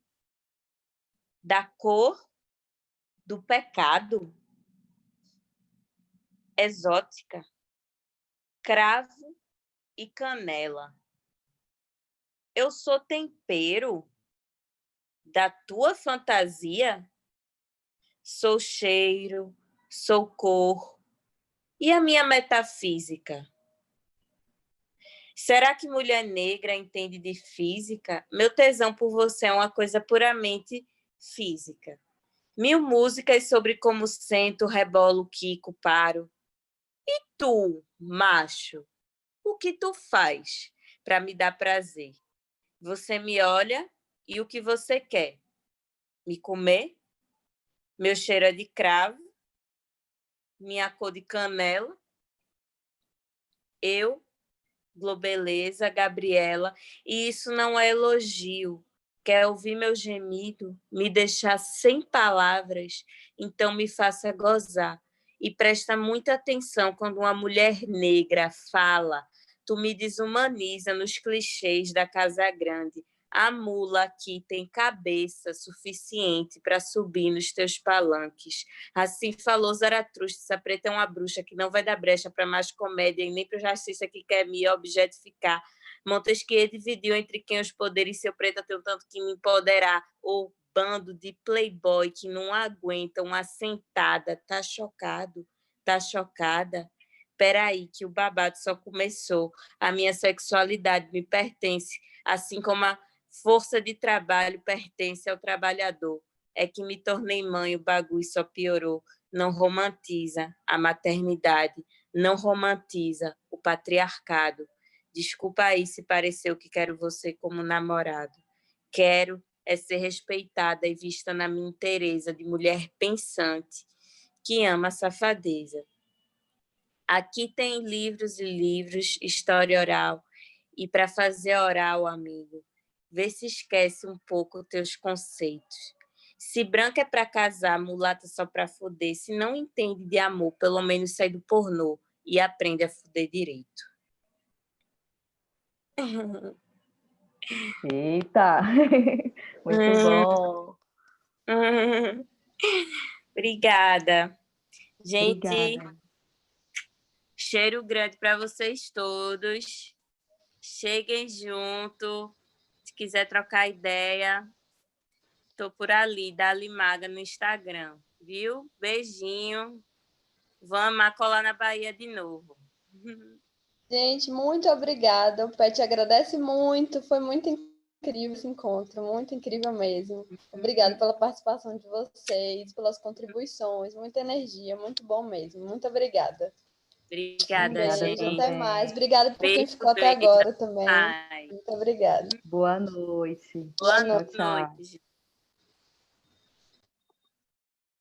Da cor do pecado. Exótica. Cravo e canela. Eu sou tempero da tua fantasia? Sou cheiro, sou cor. E a minha metafísica? Será que mulher negra entende de física? Meu tesão por você é uma coisa puramente física. 1000 músicas sobre como sento, rebolo, quico, paro. E tu, macho, o que tu faz para me dar prazer? Você me olha e o que você quer? Me comer? Meu cheiro é de cravo, minha cor de canela. Eu, Globeleza, Gabriela, e isso não é elogio. Quer ouvir meu gemido, me deixar sem palavras, então me faça gozar. E presta muita atenção quando uma mulher negra fala, tu me desumaniza nos clichês da casa grande. A mula aqui tem cabeça suficiente para subir nos teus palanques. Assim falou Zaratustra, essa preta é uma bruxa que não vai dar brecha para mais comédia e nem para o racista que quer me objetificar. Montesquieu dividiu entre quem os poderes seu preta tem tanto que me empoderar, ou bando de playboy que não aguenta uma sentada. Tá chocado? Tá chocada? Peraí, que o babado só começou. A minha sexualidade me pertence, assim como a força de trabalho pertence ao trabalhador. É que me tornei mãe, o bagulho só piorou. Não romantiza a maternidade, não romantiza o patriarcado. Desculpa aí se pareceu que quero você como namorado. Quero é ser respeitada e vista na minha inteireza de mulher pensante que ama a safadeza. Aqui tem livros e livros, história oral, e para fazer oral, amigo, vê se esquece um pouco teus conceitos. Se branca é para casar, mulata só para foder, se não entende de amor, pelo menos sai do pornô e aprende a foder direito. Eita! Muito bom! Obrigada. Gente, Obrigada. cheiro grande para vocês todos. Cheguem junto. Se quiser trocar ideia, tô por ali, Dali Maga no Instagram, viu? Beijinho. Vamos colar na Bahia de novo. Gente, muito obrigada. O Pet agradece muito. Foi muito incrível esse encontro, muito incrível mesmo. Obrigada pela participação de vocês, pelas contribuições, muita energia, muito bom mesmo. Muito obrigada. Obrigada, Obrigada gente. Até também. mais. Obrigada por quem Beijo, ficou até beijo. agora também. Ai. Muito obrigada. Boa noite. Boa Tchau, tchau. noite.